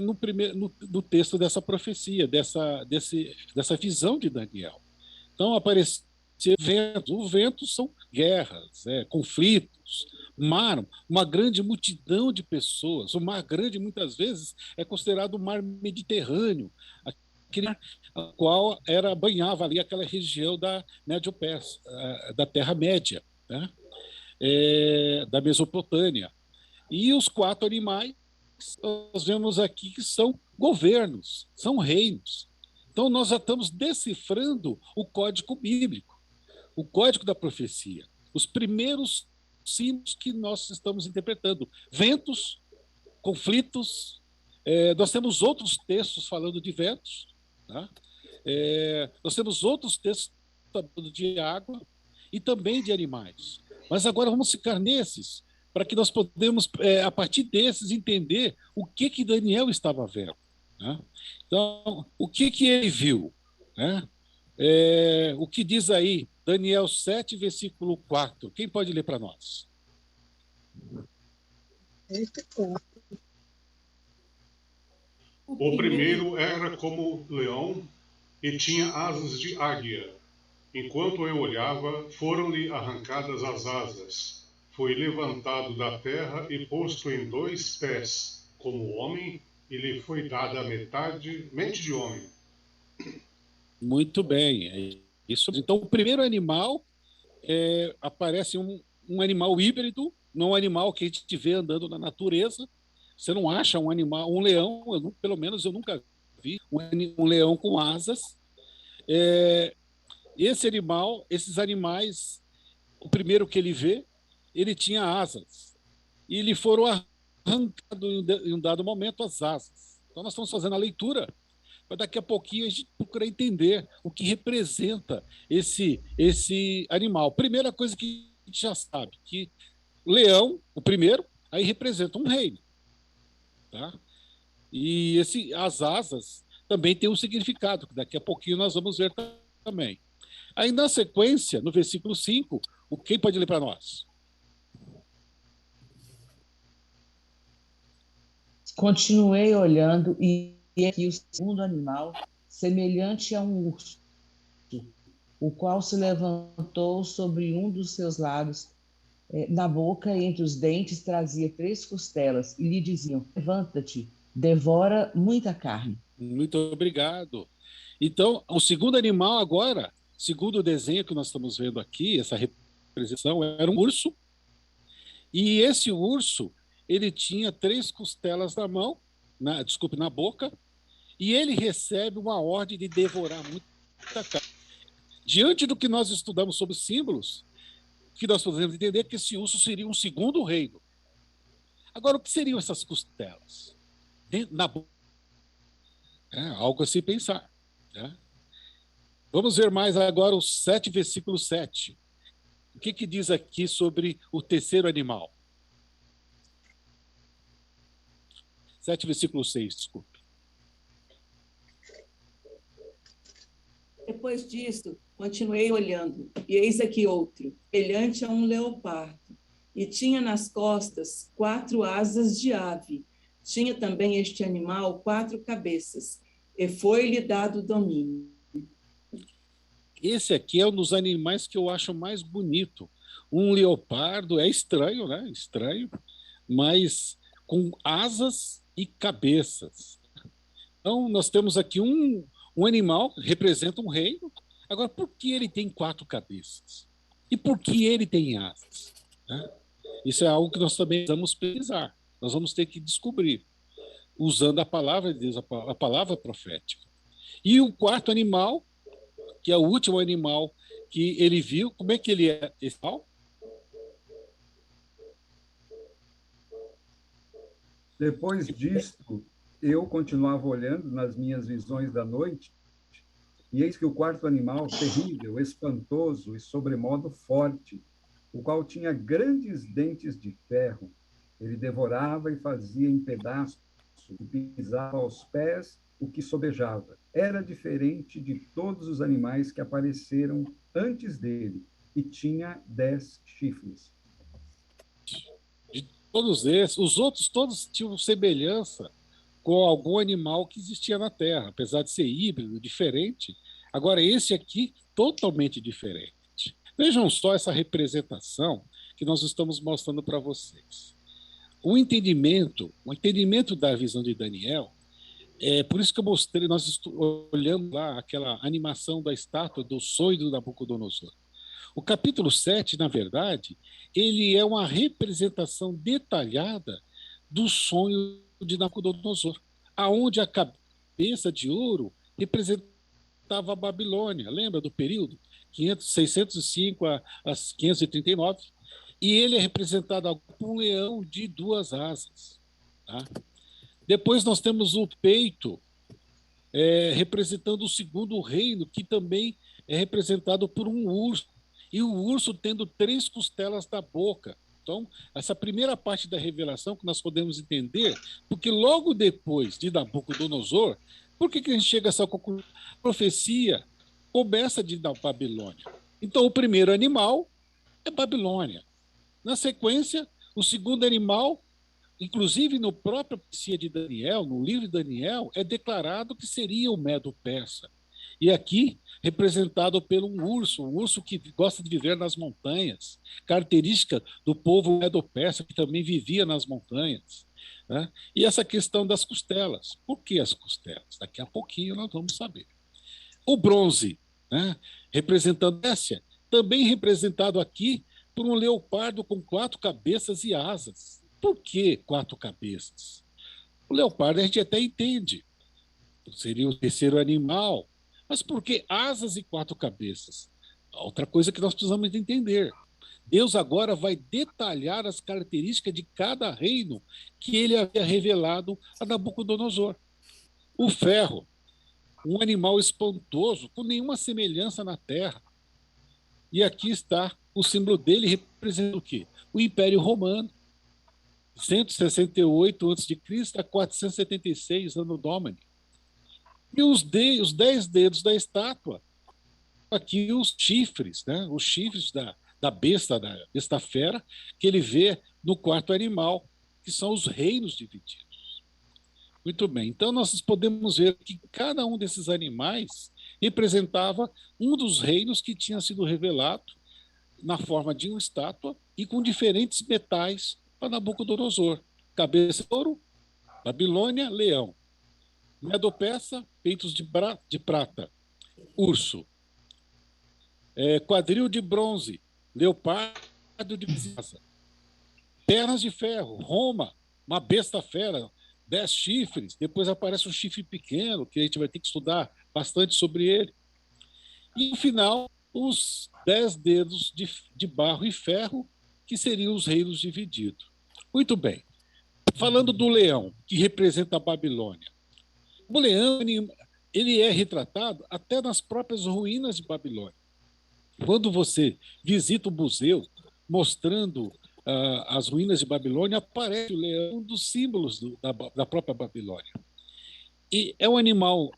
no texto dessa profecia, dessa visão de Daniel. Então apareceu ventos. Os ventos são guerras, conflitos, mar, uma grande multidão de pessoas. O mar grande, muitas vezes, é considerado o mar Mediterrâneo, aquele qual banhava ali aquela região da Médio-Pérsia, da Terra-média, né? Da Mesopotâmia. E os quatro animais, nós vemos aqui que são governos, são reinos. Então, nós já estamos decifrando o código bíblico, o código da profecia, os primeiros símbolos que nós estamos interpretando. Ventos, conflitos, nós temos outros textos falando de ventos, tá? Nós temos outros textos falando de água e também de animais. Mas agora vamos ficar nesses, para que nós podemos, a partir desses, entender o que Daniel estava vendo. Né? Então, o que ele viu? Né? O que diz aí, Daniel 7, versículo 4. Quem pode ler para nós? O primeiro era como leão e tinha asas de águia. Enquanto eu olhava, foram-lhe arrancadas as asas. Foi levantado da terra e posto em 2 pés, como homem, e lhe foi dada mente de homem. Muito bem. Isso. Então, o primeiro animal aparece um animal híbrido, não um animal que a gente vê andando na natureza. Você não acha um animal, um leão, pelo menos eu nunca vi um leão com asas. Esses animais, o primeiro que ele vê, ele tinha asas. E lhe foram arrancadas em um dado momento as asas. Então nós estamos fazendo a leitura, para daqui a pouquinho a gente procurar entender o que representa esse animal. Primeira coisa que a gente já sabe, que leão, o primeiro, aí representa um reino. Tá? E as asas também tem um significado, que daqui a pouquinho nós vamos ver também. Aí, na sequência, no versículo 5, quem pode ler para nós? Continuei olhando e aqui o segundo animal, semelhante a um urso, o qual se levantou sobre um dos seus lados. Na boca, entre os dentes, trazia 3 costelas e lhe diziam: levanta-te, devora muita carne. Muito obrigado. Então, o segundo animal agora, segundo o desenho que nós estamos vendo aqui, essa representação, era um urso. E esse urso, ele tinha 3 costelas na mão, na boca, e ele recebe uma ordem de devorar muita carne. Diante do que nós estudamos sobre símbolos, que nós podemos entender que esse urso seria um segundo reino. Agora, o que seriam essas costelas? Na boca. Algo a se pensar. Né? Vamos ver mais agora o 7, versículo 7. O que diz aqui sobre o terceiro animal? 7, versículo 6, desculpe. Depois disso, continuei olhando, e eis aqui outro, semelhante a um leopardo, e tinha nas costas 4 asas de ave. Tinha também este animal 4 cabeças, e foi-lhe dado domínio. Esse aqui é um dos animais que eu acho mais bonito. Um leopardo, é estranho, né? Estranho, mas com asas e cabeças. Então, nós temos aqui um Um animal representa um reino. Agora, por que ele tem 4 cabeças? E por que ele tem asas? Né? Isso é algo que nós também vamos pesquisar. Nós vamos ter que descobrir, usando a palavra de Deus, a palavra profética. E o 4º animal, que é o último animal que ele viu, como é que ele é esse animal? Depois disto, eu continuava olhando nas minhas visões da noite, e eis que o 4º animal, terrível, espantoso e sobremodo forte, o qual tinha grandes dentes de ferro, ele devorava e fazia em pedaços, e pisava aos pés o que sobejava. Era diferente de todos os animais que apareceram antes dele, e tinha 10 chifres. De todos esses, os outros todos tinham semelhança com algum animal que existia na Terra, apesar de ser híbrido, diferente. Agora, esse aqui, totalmente diferente. Vejam só essa representação que nós estamos mostrando para vocês. O entendimento da visão de Daniel, por isso que eu mostrei, nós olhamos lá aquela animação da estátua do sonho do Nabucodonosor. O capítulo 7, na verdade, ele é uma representação detalhada do sonho de Nabucodonosor, aonde a cabeça de ouro representava a Babilônia. Lembra do período? 605 a 539. E ele é representado por um leão de 2 asas. Tá? Depois nós temos o peito, representando o 2º reino, que também é representado por um urso. E o urso tendo 3 costelas na boca. Então, essa primeira parte da revelação que nós podemos entender, porque logo depois de Nabucodonosor, por que a gente chega a essa conclusão? A profecia começa de Babilônia. Então, o primeiro animal é Babilônia. Na sequência, o 2º animal, inclusive no próprio profecia de Daniel, no livro de Daniel, é declarado que seria o Medo-Persa. E aqui, representado pelo um urso que gosta de viver nas montanhas, característica do povo medo-persa, que também vivia nas montanhas. Né? E essa questão das costelas. Por que as costelas? Daqui a pouquinho nós vamos saber. O bronze, né? Representando a Pérsia, também representado aqui por um leopardo com 4 cabeças e asas. Por que 4 cabeças? O leopardo a gente até entende. Seria o 3º animal. Mas por que asas e 4 cabeças? Outra coisa que nós precisamos entender. Deus agora vai detalhar as características de cada reino que ele havia revelado a Nabucodonosor. O ferro, um animal espantoso, com nenhuma semelhança na terra. E aqui está o símbolo dele, representa o quê? O Império Romano. 168 a.C. a 476 ano Domini. E os 10 dedos da estátua, aqui os chifres, né? Os chifres da besta fera, que ele vê no 4º animal, que são os reinos divididos. Muito bem, então nós podemos ver que cada um desses animais representava um dos reinos que tinha sido revelado na forma de uma estátua e com diferentes metais para Nabucodonosor. Cabeça de ouro, Babilônia, leão. Medo-Persa, peitos de prata, urso. Quadril de bronze, leopardo de asa. Pernas de ferro, Roma, uma besta fera, 10 chifres. Depois aparece um chifre pequeno, que a gente vai ter que estudar bastante sobre ele. E, no final, os 10 dedos de barro e ferro, que seriam os reinos divididos. Muito bem. Falando do leão, que representa a Babilônia. O leão, ele é retratado até nas próprias ruínas de Babilônia. Quando você visita o museu mostrando as ruínas de Babilônia, aparece o leão, um dos símbolos da própria Babilônia. E é um animal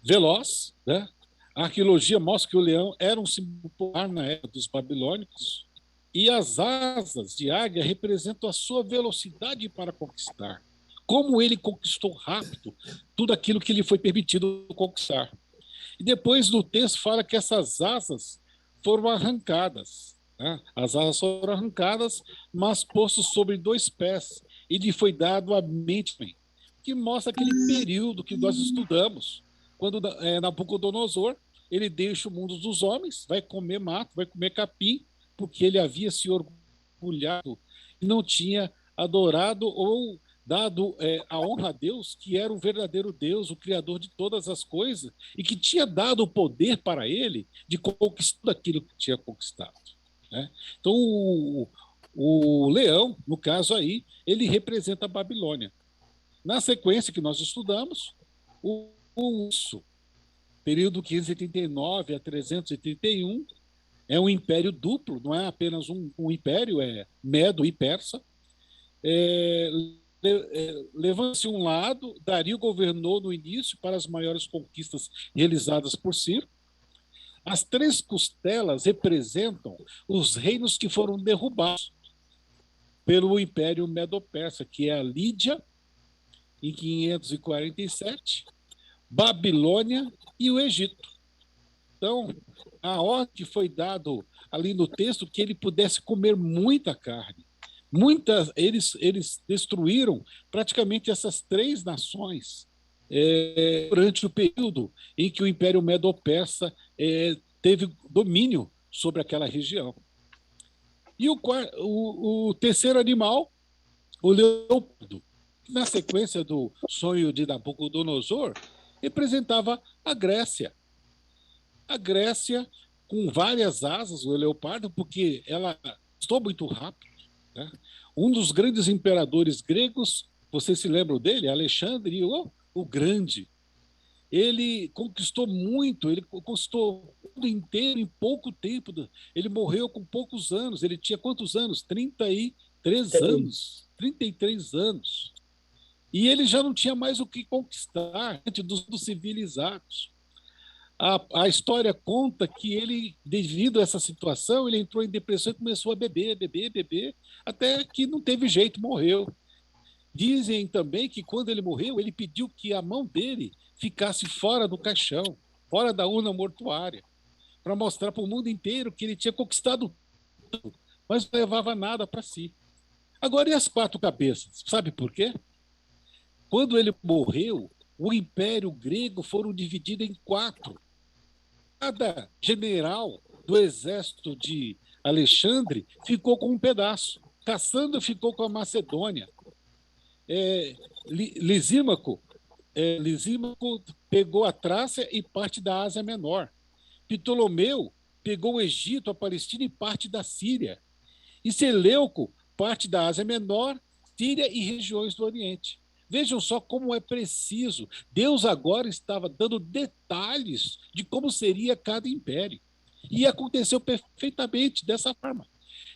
veloz, né? A arqueologia mostra que o leão era um símbolo popular na época dos babilônicos, e as asas de águia representam a sua velocidade para conquistar. Como ele conquistou rápido tudo aquilo que lhe foi permitido conquistar. E depois no texto fala que essas asas foram arrancadas. Né? As asas foram arrancadas, mas postos sobre 2 pés. E lhe foi dado a mente. que mostra aquele período que nós estudamos, quando Nabucodonosor ele deixa o mundo dos homens, vai comer mato, vai comer capim, porque ele havia se orgulhado e não tinha adorado ou dado a honra a Deus, que era o verdadeiro Deus, o Criador de todas as coisas, e que tinha dado o poder para ele de conquistar aquilo que tinha conquistado. Né? Então, o leão, no caso aí, ele representa a Babilônia. Na sequência que nós estudamos, o urso, período 589 a 331, é um império duplo, não é apenas um império, é Medo e Persa. Levando-se um lado, Dario governou no início para as maiores conquistas realizadas por Ciro. As 3 costelas representam os reinos que foram derrubados pelo Império Medo-Persa, que é a Lídia, em 547, Babilônia e o Egito. Então, a ordem foi dada ali no texto que ele pudesse comer muita carne. Eles destruíram praticamente essas 3 nações durante o período em que o Império Medo-Persa teve domínio sobre aquela região. E o terceiro animal, o leopardo, na sequência do sonho de Nabucodonosor, representava a Grécia. A Grécia, com várias asas, o leopardo, porque ela estou muito rápido. Né? Um dos grandes imperadores gregos, vocês se lembram dele? Alexandre o Grande. Ele conquistou muito, ele conquistou o mundo inteiro em pouco tempo. Ele morreu com poucos anos. Ele tinha quantos anos? 33 anos. 33 anos. E ele já não tinha mais o que conquistar diante dos civilizados. A história conta que ele, devido a essa situação, ele entrou em depressão e começou a beber, até que não teve jeito, morreu. Dizem também que quando ele morreu, ele pediu que a mão dele ficasse fora do caixão, fora da urna mortuária, para mostrar para o mundo inteiro que ele tinha conquistado tudo, mas não levava nada para si. Agora, e as 4 cabeças? Sabe por quê? Quando ele morreu, o Império Grego foram dividido em 4. Cada general do exército de Alexandre ficou com um pedaço. Cassandra ficou com a Macedônia. Lisímaco pegou a Trácia e parte da Ásia Menor. Ptolomeu pegou o Egito, a Palestina e parte da Síria. E Seleuco, parte da Ásia Menor, Síria e regiões do Oriente. Vejam só como é preciso. Deus agora estava dando detalhes de como seria cada império. E aconteceu perfeitamente dessa forma.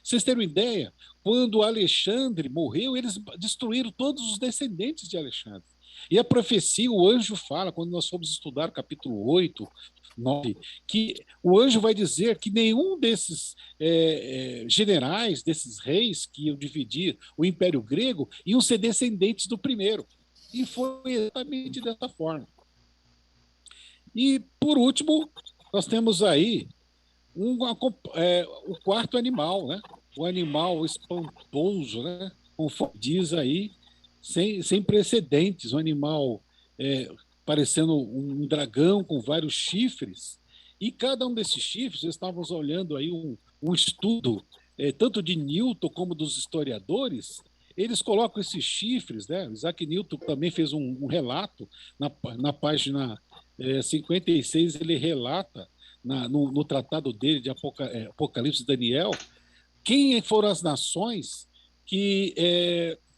Vocês terem uma ideia, quando Alexandre morreu, eles destruíram todos os descendentes de Alexandre. E a profecia, o anjo fala, quando nós fomos estudar o capítulo 8, 9, que o anjo vai dizer que nenhum desses generais, desses reis que iam dividir o Império Grego, iam ser descendentes do primeiro. E foi exatamente dessa forma. E, por último, nós temos aí o 4º animal, né? O animal espantoso, né? Conforme diz aí, sem precedentes, um animal parecendo um dragão com vários chifres, e cada um desses chifres, estávamos olhando aí um estudo, tanto de Newton como dos historiadores, eles colocam esses chifres, né? Isaac Newton também fez um relato, na página 56, ele relata, no tratado dele de Apocalipse de Daniel, quem foram as nações que,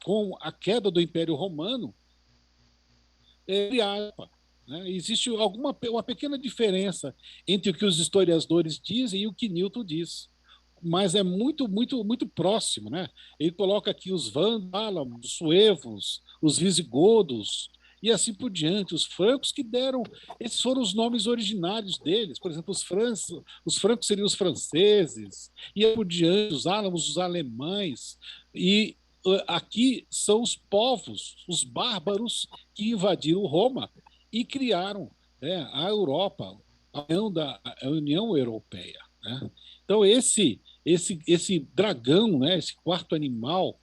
com a queda do Império Romano, né? Existe uma pequena diferença entre o que os historiadores dizem e o que Newton diz, mas é muito, muito, muito próximo, né? Ele coloca aqui os vândalos, os suevos, os visigodos e assim por diante, os francos que deram, esses foram os nomes originários deles, por exemplo, os francos seriam os franceses, e assim por diante, os álamos, os alemães, e aqui são os povos, os bárbaros que invadiram Roma e criaram a Europa, a União Europeia. Né? Então, esse dragão, né, esse 4º animal,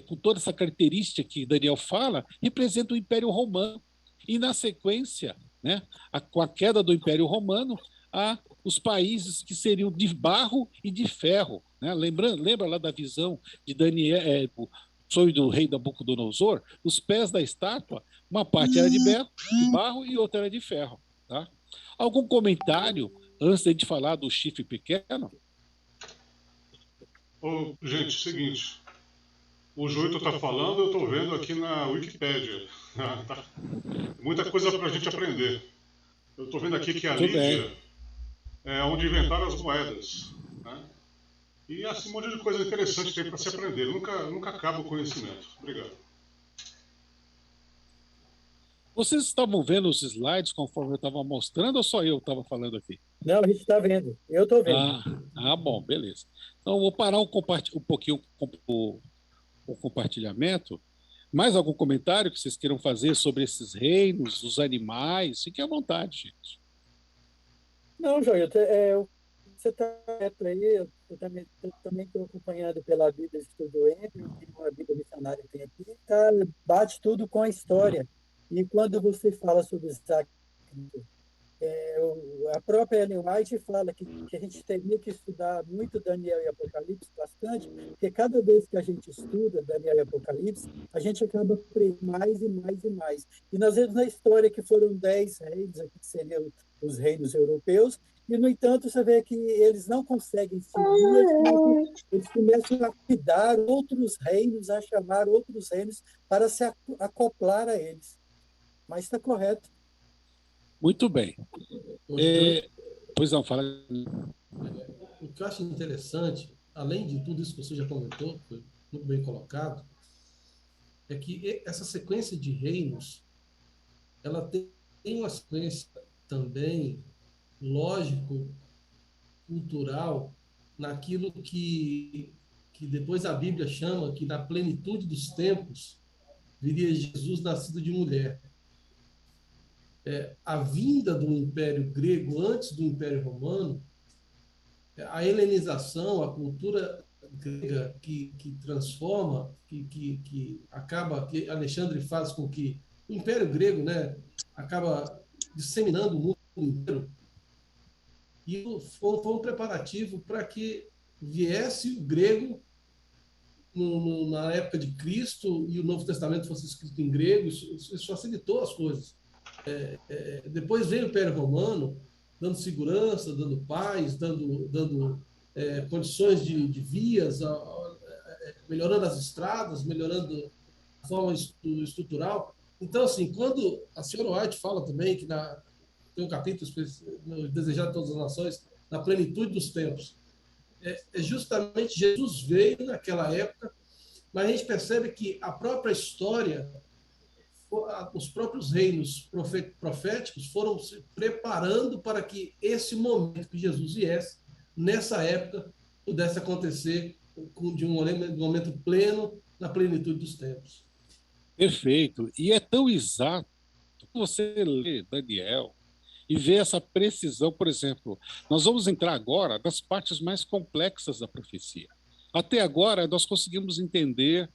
com toda essa característica que Daniel fala, representa o Império Romano. E, na sequência, né, com a queda do Império Romano, há os países que seriam de barro e de ferro. Né? Lembra lá da visão de Daniel, o sonho do rei Nabucodonosor? Os pés da estátua, uma parte era de barro e outra era de ferro. Tá? Algum comentário antes de a gente falar do chifre pequeno? Gente, seguinte. O Joito está falando, eu estou vendo aqui na Wikipédia. Tá? Muita coisa para a gente aprender. Eu estou vendo aqui que a Lídia é onde inventaram as moedas. Né? E assim, um monte de coisa interessante tem para se aprender. Nunca acaba o conhecimento. Obrigado. Vocês estavam vendo os slides conforme eu estava mostrando ou só eu estava falando aqui? Não, a gente está vendo. Eu estou vendo. Bom, beleza. Então, eu vou parar um pouquinho o compartilhamento. Mais algum comentário que vocês queiram fazer sobre esses reinos, os animais? Fiquem à vontade, gente. Não, Joel, você está certo aí. Eu também estou acompanhando pela Bíblia de Estudo Emprego, uma Bíblia missionária que tem aqui, bate tudo com a história. E quando você fala sobre Isaac, a própria Ellen White fala que a gente teria que estudar muito Daniel e Apocalipse, bastante, porque cada vez que a gente estuda Daniel e Apocalipse, a gente acaba aprendendo mais e mais e mais. E nós vemos na história que foram 10 reis, aqui que seriam os reinos europeus, e, no entanto, você vê que eles não conseguem seguir, eles começam a cuidar outros reinos, a chamar outros reinos para se acoplar a eles. Mas está correto. Muito bem. Pois não, fala. O que eu acho interessante, além de tudo isso que você já comentou, foi muito bem colocado, é que essa sequência de reinos, ela tem uma sequência também lógico, cultural, naquilo que depois a Bíblia chama que na plenitude dos tempos viria Jesus nascido de mulher. A vinda do Império Grego antes do Império Romano, a helenização, a cultura grega que transforma, que acaba, que Alexandre faz com que o Império Grego, né, acaba disseminando o mundo inteiro. E foi um preparativo para que viesse o grego na época de Cristo e o Novo Testamento fosse escrito em grego. Isso facilitou as coisas. Depois veio o Império Romano, dando segurança, dando paz, dando condições de vias, melhorando as estradas, melhorando a forma estrutural. Então, assim, quando a senhora White fala também que tem um capítulo no Desejar de Todas as Nações, na plenitude dos tempos, justamente Jesus veio naquela época, mas a gente percebe que a própria história, os próprios reinos proféticos foram se preparando para que esse momento que Jesus viesse, nessa época, pudesse acontecer de um momento pleno, na plenitude dos tempos. Perfeito. E é tão exato que você lê Daniel e vê essa precisão. Por exemplo, nós vamos entrar agora nas partes mais complexas da profecia. Até agora, nós conseguimos entender,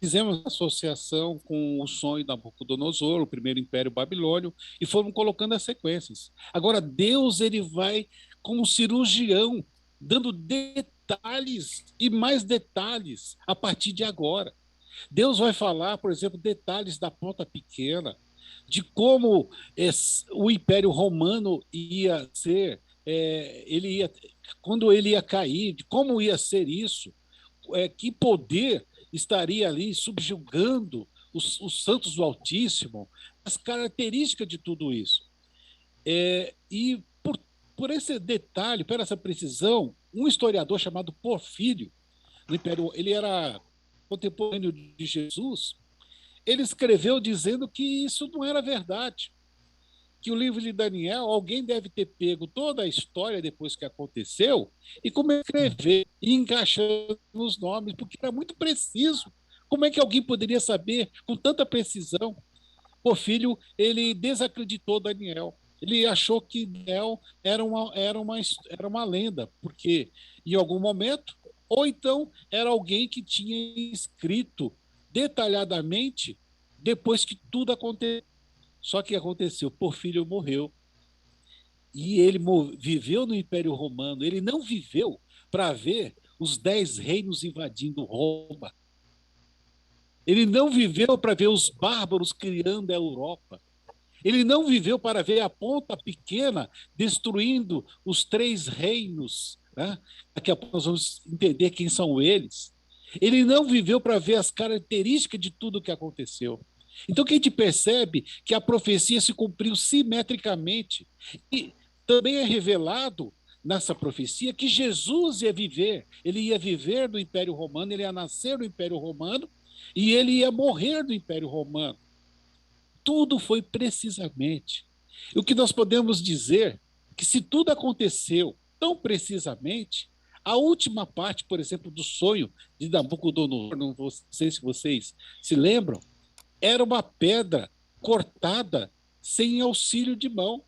fizemos associação com o sonho de Nabucodonosor, o primeiro império babilônio, e fomos colocando as sequências. Agora, Deus ele vai, como um cirurgião, dando detalhes e mais detalhes a partir de agora. Deus vai falar, por exemplo, detalhes da ponta pequena, de como o Império Romano ia ser, quando ele ia cair, de como ia ser isso, que poder estaria ali subjugando os santos do Altíssimo, as características de tudo isso. E por esse detalhe, por essa precisão, um historiador chamado Porfírio, no Império, ele era contemporâneo de Jesus, ele escreveu dizendo que isso não era verdade, que o livro de Daniel, alguém deve ter pego toda a história depois que aconteceu e começou a escrever e encaixando os nomes, porque era muito preciso. Como é que alguém poderia saber com tanta precisão? Porfírio, ele desacreditou Daniel. Ele achou que Daniel era uma lenda, porque em algum momento ou então era alguém que tinha escrito detalhadamente depois que tudo aconteceu. Só que aconteceu, Porfírio morreu. E ele viveu no Império Romano. Ele não viveu para ver os 10 reinos invadindo Roma. Ele não viveu para ver os bárbaros criando a Europa. Ele não viveu para ver a Ponta Pequena destruindo os 3 reinos. Né? Daqui a pouco nós vamos entender quem são eles. Ele não viveu para ver as características de tudo o que aconteceu. Então, que a gente percebe que a profecia se cumpriu simetricamente. E também é revelado nessa profecia que Jesus ia viver. Ele ia viver no Império Romano, ele ia nascer no Império Romano e ele ia morrer no Império Romano. Tudo foi precisamente. E o que nós podemos dizer é que se tudo aconteceu tão precisamente, a última parte, por exemplo, do sonho de Nabucodonosor, não sei se vocês se lembram, era uma pedra cortada sem auxílio de mão.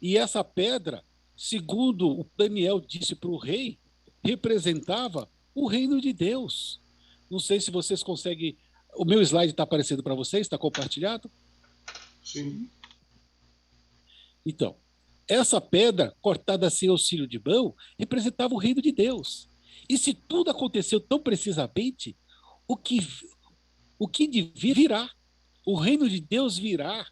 E essa pedra, segundo o Daniel disse para o rei, representava o reino de Deus. Não sei se vocês conseguem... O meu slide está aparecendo para vocês? Está compartilhado? Sim. Então, essa pedra cortada sem auxílio de mão representava o reino de Deus. E se tudo aconteceu tão precisamente, o que devia virá. O reino de Deus virá.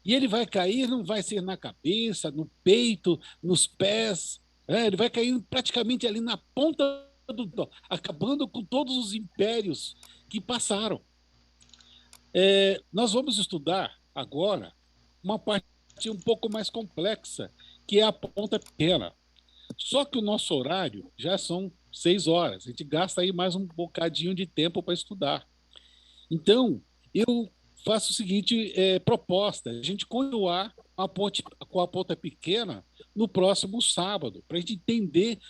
E ele vai cair, não vai ser na cabeça, no peito, nos pés. Ele vai cair praticamente ali na ponta do... acabando com todos os impérios que passaram. Nós vamos estudar agora uma parte um pouco mais complexa, que é a Ponta Pequena. Só que o nosso horário já são 6 horas. A gente gasta aí mais um bocadinho de tempo para estudar. Então, eu faço o seguinte proposta, a gente continuar com a Ponta Pequena no próximo sábado, para a gente entender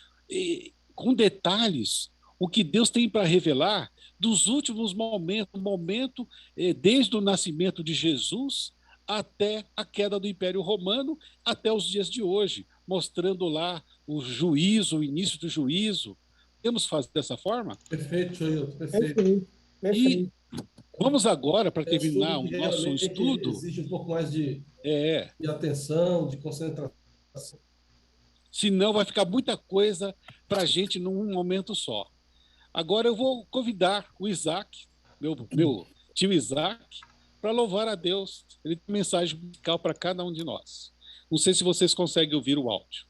com detalhes o que Deus tem para revelar dos últimos momentos, desde o nascimento de Jesus até a queda do Império Romano, até os dias de hoje, mostrando lá o juízo, o início do juízo. Podemos fazer dessa forma? Perfeito, Joilton, perfeito. E vamos agora, para terminar o nosso estudo... Exige um pouco mais de atenção, de concentração. Senão vai ficar muita coisa para a gente num momento só. Agora eu vou convidar o Isaac, meu tio Isaac, para louvar a Deus. Ele tem mensagem musical para cada um de nós. Não sei se vocês conseguem ouvir o áudio.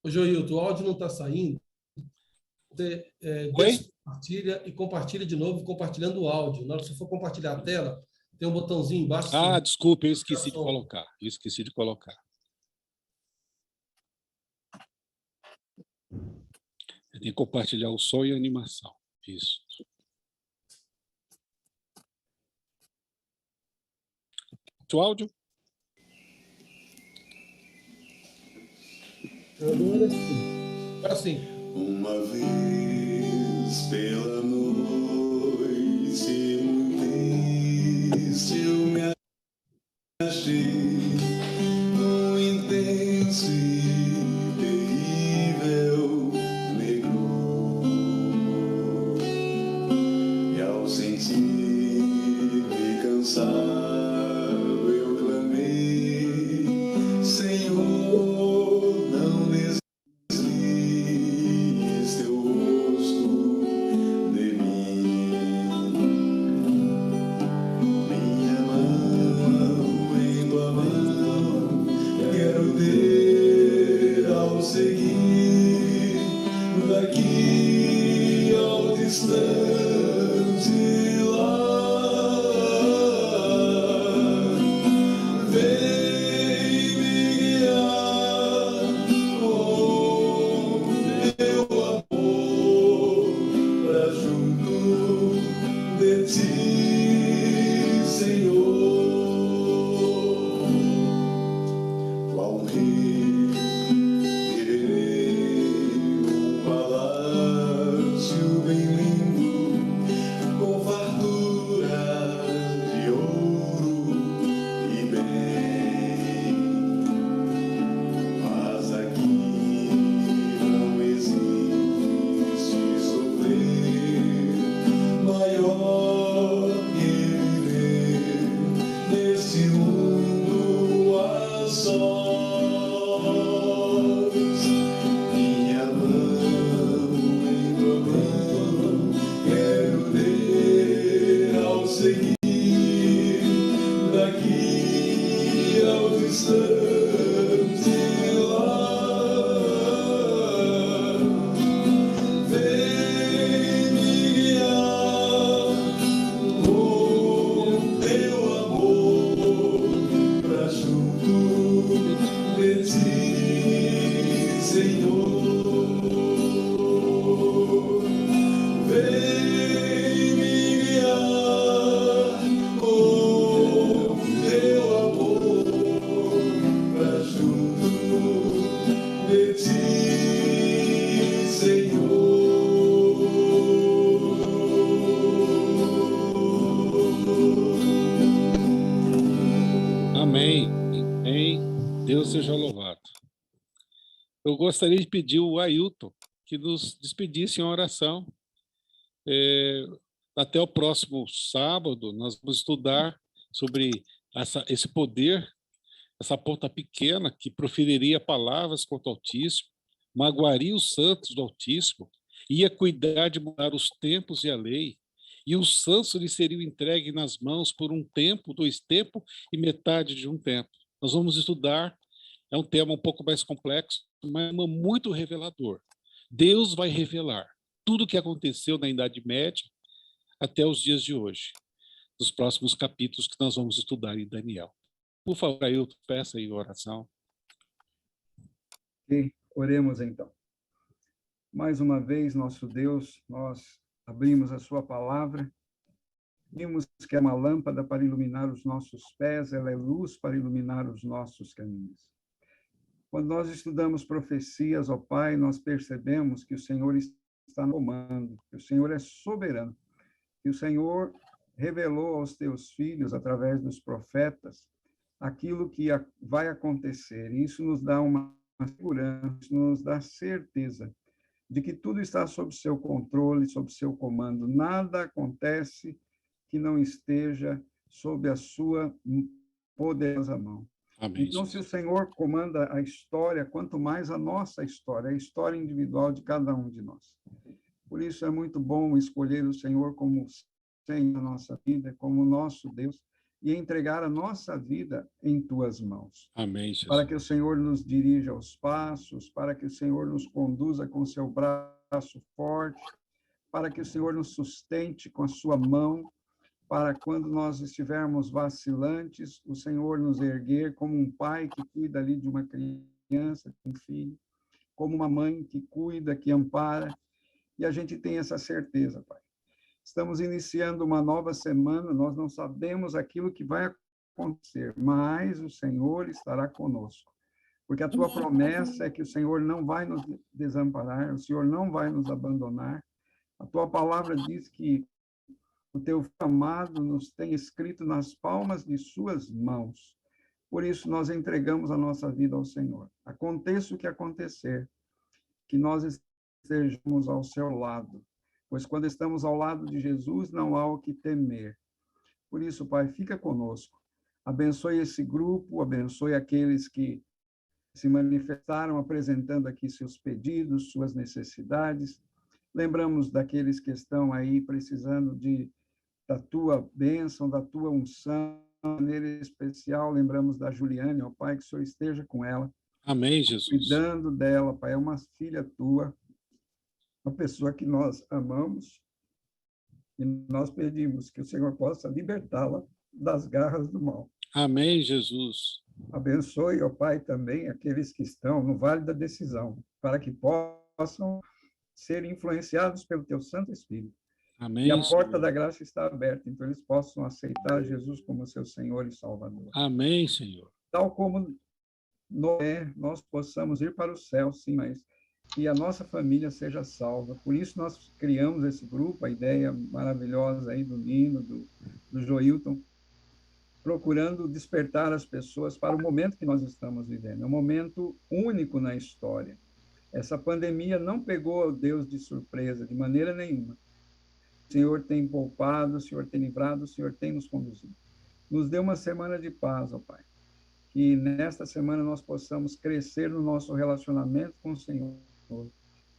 Ô, Joilton, o áudio não está saindo. Você compartilha de novo, compartilhando o áudio. Na hora que você for compartilhar a tela, tem um botãozinho embaixo. Desculpa, eu esqueci de colocar. Eu tenho que compartilhar o som e a animação. Isso. O áudio? Agora sim. Uma vez pela noite muito triste eu me achei num intenso e terrível negro, e ao sentir-me cansado eu clamei, Senhor, não desista teu rosto de mim. Minha mão em tua mão quero ter ao seguir, daqui ao distante lar. nesse mundo a sós. Minha mão em tua mão quero ter ao seguir daqui aos instantes lá. Vem me guiar com teu amor pra junto de ti, Senhor. Vem me guiar com teu amor pra junto de ti, Amém. Amém. Deus seja louvado. Eu gostaria de pedir o Ailton que nos despedisse em oração. Até o próximo sábado, nós vamos estudar sobre esse poder, essa ponta pequena que proferiria palavras contra o Altíssimo, magoaria os santos do Altíssimo, ia cuidar de mudar os tempos e a lei, e os santos lhe seriam entregues nas mãos por um tempo, 2 tempos e metade de um tempo. Nós vamos estudar, é um tema um pouco mais complexo, mas muito revelador. Deus vai revelar tudo o que aconteceu na Idade Média até os dias de hoje, nos próximos capítulos que nós vamos estudar em Daniel. Por favor, Ailton, peça aí a oração. Ok, oremos então. Mais uma vez, nosso Deus, nós abrimos a sua palavra, vimos que é uma lâmpada para iluminar os nossos pés, ela é luz para iluminar os nossos caminhos. Quando nós estudamos profecias, ó Pai, nós percebemos que o Senhor está no comando, que o Senhor é soberano, que o Senhor revelou aos teus filhos, através dos profetas, aquilo que vai acontecer. E isso nos dá uma segurança, nos dá certeza de que tudo está sob seu controle, sob seu comando. Nada acontece que não esteja sob a sua poderosa mão. Amém. Então, se o Senhor comanda a história, quanto mais a nossa história, a história individual de cada um de nós. Por isso é muito bom escolher o Senhor como Senhor da nossa vida, como nosso Deus, e entregar a nossa vida em tuas mãos. Amém, Jesus. Para que o Senhor nos dirija os passos, para que o Senhor nos conduza com seu braço forte, para que o Senhor nos sustente com a sua mão, para quando nós estivermos vacilantes, o Senhor nos erguer como um pai que cuida ali de uma criança, de um filho, como uma mãe que cuida, que ampara, e a gente tem essa certeza, Pai. Estamos iniciando uma nova semana, nós não sabemos aquilo que vai acontecer, mas o Senhor estará conosco, porque a tua promessa é que o Senhor não vai nos desamparar, o Senhor não vai nos abandonar. A tua palavra diz que o teu amado nos tem escrito nas palmas de suas mãos. Por isso, nós entregamos a nossa vida ao Senhor. Aconteça o que acontecer, que nós estejamos ao seu lado, pois quando estamos ao lado de Jesus, não há o que temer. Por isso, Pai, fica conosco. Abençoe esse grupo, abençoe aqueles que se manifestaram apresentando aqui seus pedidos, suas necessidades. Lembramos daqueles que estão aí precisando da tua bênção, da tua unção, de maneira especial. Lembramos da Juliane, ó Pai, que o Senhor esteja com ela. Amém, Jesus. Cuidando dela, Pai, é uma filha tua, uma pessoa que nós amamos, e nós pedimos que o Senhor possa libertá-la das garras do mal. Amém, Jesus. Abençoe, ó Pai, também aqueles que estão no vale da decisão, para que possam ser influenciados pelo teu Santo Espírito. Amém, e a porta Senhor. da graça está aberta, então eles possam aceitar Jesus como seu Senhor e Salvador. Amém, Senhor. Tal como Noé, nós possamos ir para o céu, sim, mas que a nossa família seja salva. Por isso nós criamos esse grupo, a ideia maravilhosa aí do Nino, do Joilton, procurando despertar as pessoas para o momento que nós estamos vivendo. É um momento único na história. Essa pandemia não pegou Deus de surpresa, de maneira nenhuma. O Senhor tem poupado, o Senhor tem livrado, o Senhor tem nos conduzido. Nos dê uma semana de paz, ó Pai. Que nesta semana nós possamos crescer no nosso relacionamento com o Senhor.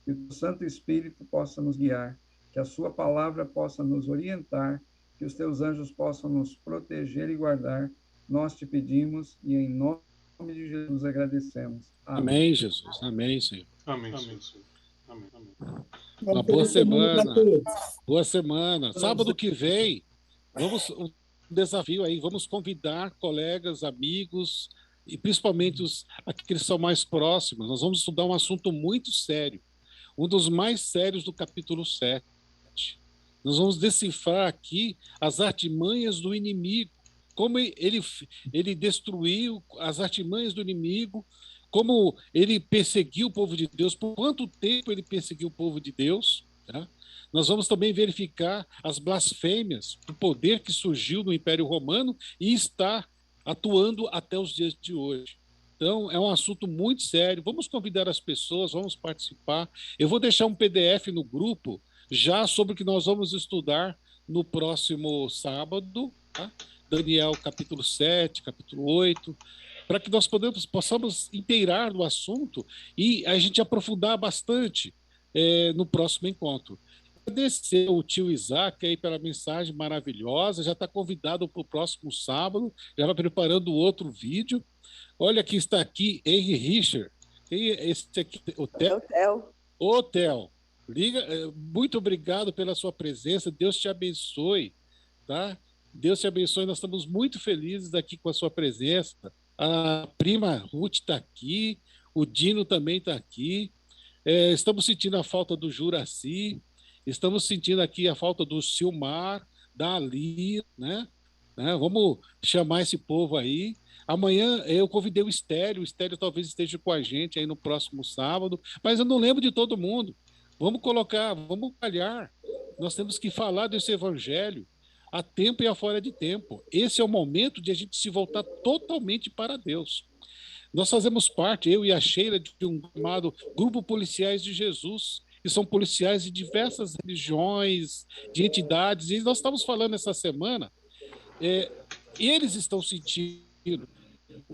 Que o Santo Espírito possa nos guiar, que a sua palavra possa nos orientar, que os teus anjos possam nos proteger e guardar. Nós te pedimos e em nome de Jesus agradecemos. Amém, Jesus. Amém, Senhor. Amém, Jesus. Amém. Uma boa semana. Boa semana. Sábado que vem, um desafio aí, vamos convidar colegas, amigos e principalmente aqueles que são mais próximos. Nós vamos estudar um assunto muito sério, um dos mais sérios do capítulo 7. Nós vamos decifrar aqui as artimanhas do inimigo, como ele destruiu as artimanhas do inimigo, como ele perseguiu o povo de Deus, por quanto tempo ele perseguiu o povo de Deus. Tá? Nós vamos também verificar as blasfêmias do poder que surgiu no Império Romano e está atuando até os dias de hoje. Então, é um assunto muito sério. Vamos convidar as pessoas, vamos participar. Eu vou deixar um PDF no grupo já sobre o que nós vamos estudar no próximo sábado, tá? Daniel capítulo 7, capítulo 8, para que nós possamos inteirar do assunto e a gente aprofundar bastante no próximo encontro. Agradecer o tio Isaac aí pela mensagem maravilhosa, já está convidado para o próximo sábado, já vai preparando outro vídeo. Olha que está aqui Henry Richard. Esse aqui, o Theo. Muito obrigado pela sua presença. Deus te abençoe, tá? Deus te abençoe. Nós estamos muito felizes aqui com a sua presença. A prima Ruth está aqui, o Dino também está aqui. Estamos sentindo a falta do Juraci, estamos sentindo aqui a falta do Silmar, da Ali, né? Vamos chamar esse povo aí. Amanhã eu convidei o Estélio talvez esteja com a gente aí no próximo sábado, mas eu não lembro de todo mundo. Vamos calhar. Nós temos que falar desse evangelho a tempo e a fora de tempo. Esse é o momento de a gente se voltar totalmente para Deus. Nós fazemos parte, eu e a Sheila, de um chamado Grupo Policiais de Jesus, que são policiais de diversas religiões, de entidades, e nós estamos falando essa semana, eles estão sentindo,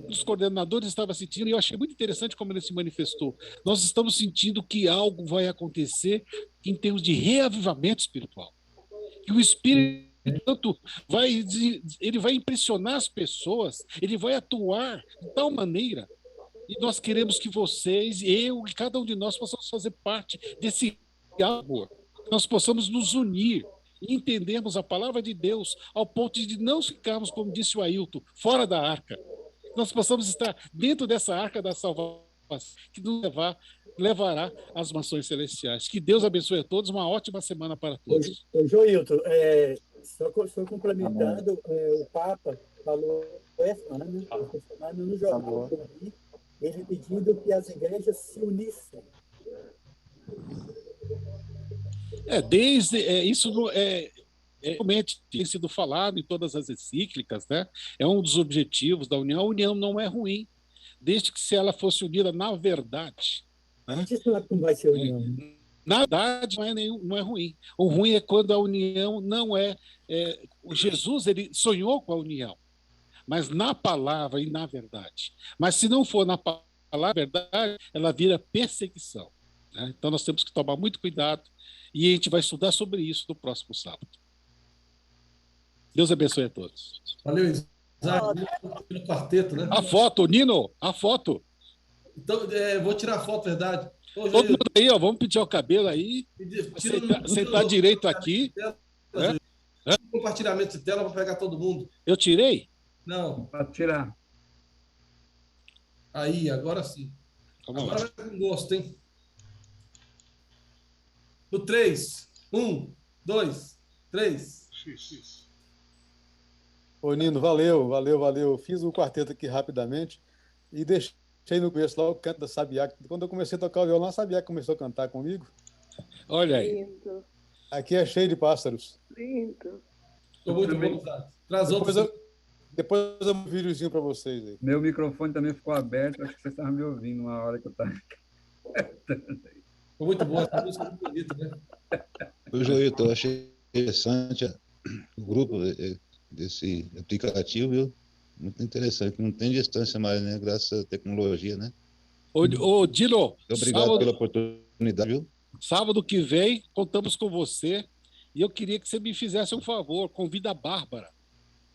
os coordenadores estavam sentindo, e eu achei muito interessante como ele se manifestou. Nós estamos sentindo que algo vai acontecer em termos de reavivamento espiritual. Que o Espírito Santo ele vai impressionar as pessoas, ele vai atuar de tal maneira, e nós queremos que vocês, eu e cada um de nós possamos fazer parte desse amor, que nós possamos nos unir e entendermos a palavra de Deus ao ponto de não ficarmos, como disse o Ailton, fora da arca. Nós possamos estar dentro dessa arca da salvação, que nos levará às mansões celestiais. Que Deus abençoe a todos, uma ótima semana para todos. Joilton, só complementando, o Papa falou essa semana no jornal, ele pedindo que as igrejas se unissem. Realmente tem sido falado em todas as encíclicas, né? É um dos objetivos da união. A união não é ruim, desde que se ela fosse unida na verdade. Né? A gente sabe como vai ser a união. Na verdade, não é ruim. O ruim é quando a união não é... Jesus, ele sonhou com a união, mas na palavra e na verdade. Mas se não for na palavra e verdade, ela vira perseguição. Né? Então nós temos que tomar muito cuidado e a gente vai estudar sobre isso no próximo sábado. Deus abençoe a todos. Valeu, Isaac, pelo quarteto, né? A foto, Nino, a foto. Então, vou tirar a foto, verdade. Todo mundo aí, ó, vamos pentear o cabelo aí, sentar direito aqui. Compartilhamento de tela para pegar todo mundo. Eu tirei? Não. Para tirar. Aí, agora sim. Agora vai com gosto, hein? No 3. 1, 2, 3. Ô, Nino, valeu. Fiz o quarteto aqui rapidamente e deixei no começo lá o canto da Sabiá. Quando eu comecei a tocar o violão, a Sabiá começou a cantar comigo. Olha aí. Lindo. Aqui é cheio de pássaros. Lindo. Estou muito bom. Depois eu mando um videozinho para vocês aí. Meu microfone também ficou aberto, acho que vocês estavam me ouvindo uma hora que eu estava. Foi muito bom, essa música é muito bonita, né? Ô, Joilton, eu achei interessante o grupo. desse aplicativo, viu? Muito interessante. Não tem distância mais, né? Graças à tecnologia, né? Ô, Dino, Obrigado pela oportunidade, viu? Sábado que vem, contamos com você. E eu queria que você me fizesse um favor, convida a Bárbara.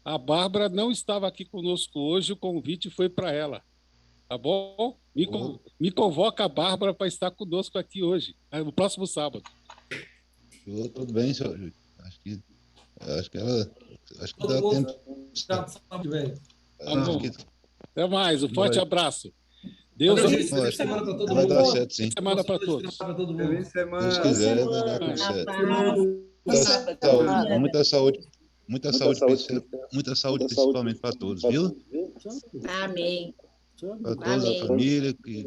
A Bárbara não estava aqui conosco hoje, o convite foi para ela. Tá bom? Me convoca a Bárbara para estar conosco aqui hoje, no próximo sábado. Tudo bem, senhor. Acho que dá tempo. Sábado, velho. Tá bom. Até mais, um forte abraço. Deus Feliz semana para todo vai mundo. dar certo, sim. Feliz semana para todos. Feliz semana. Se Deus quiser, vai dar tudo certo. Muita saúde. Muita saúde principalmente para todos, viu? Amém. Para toda a família, que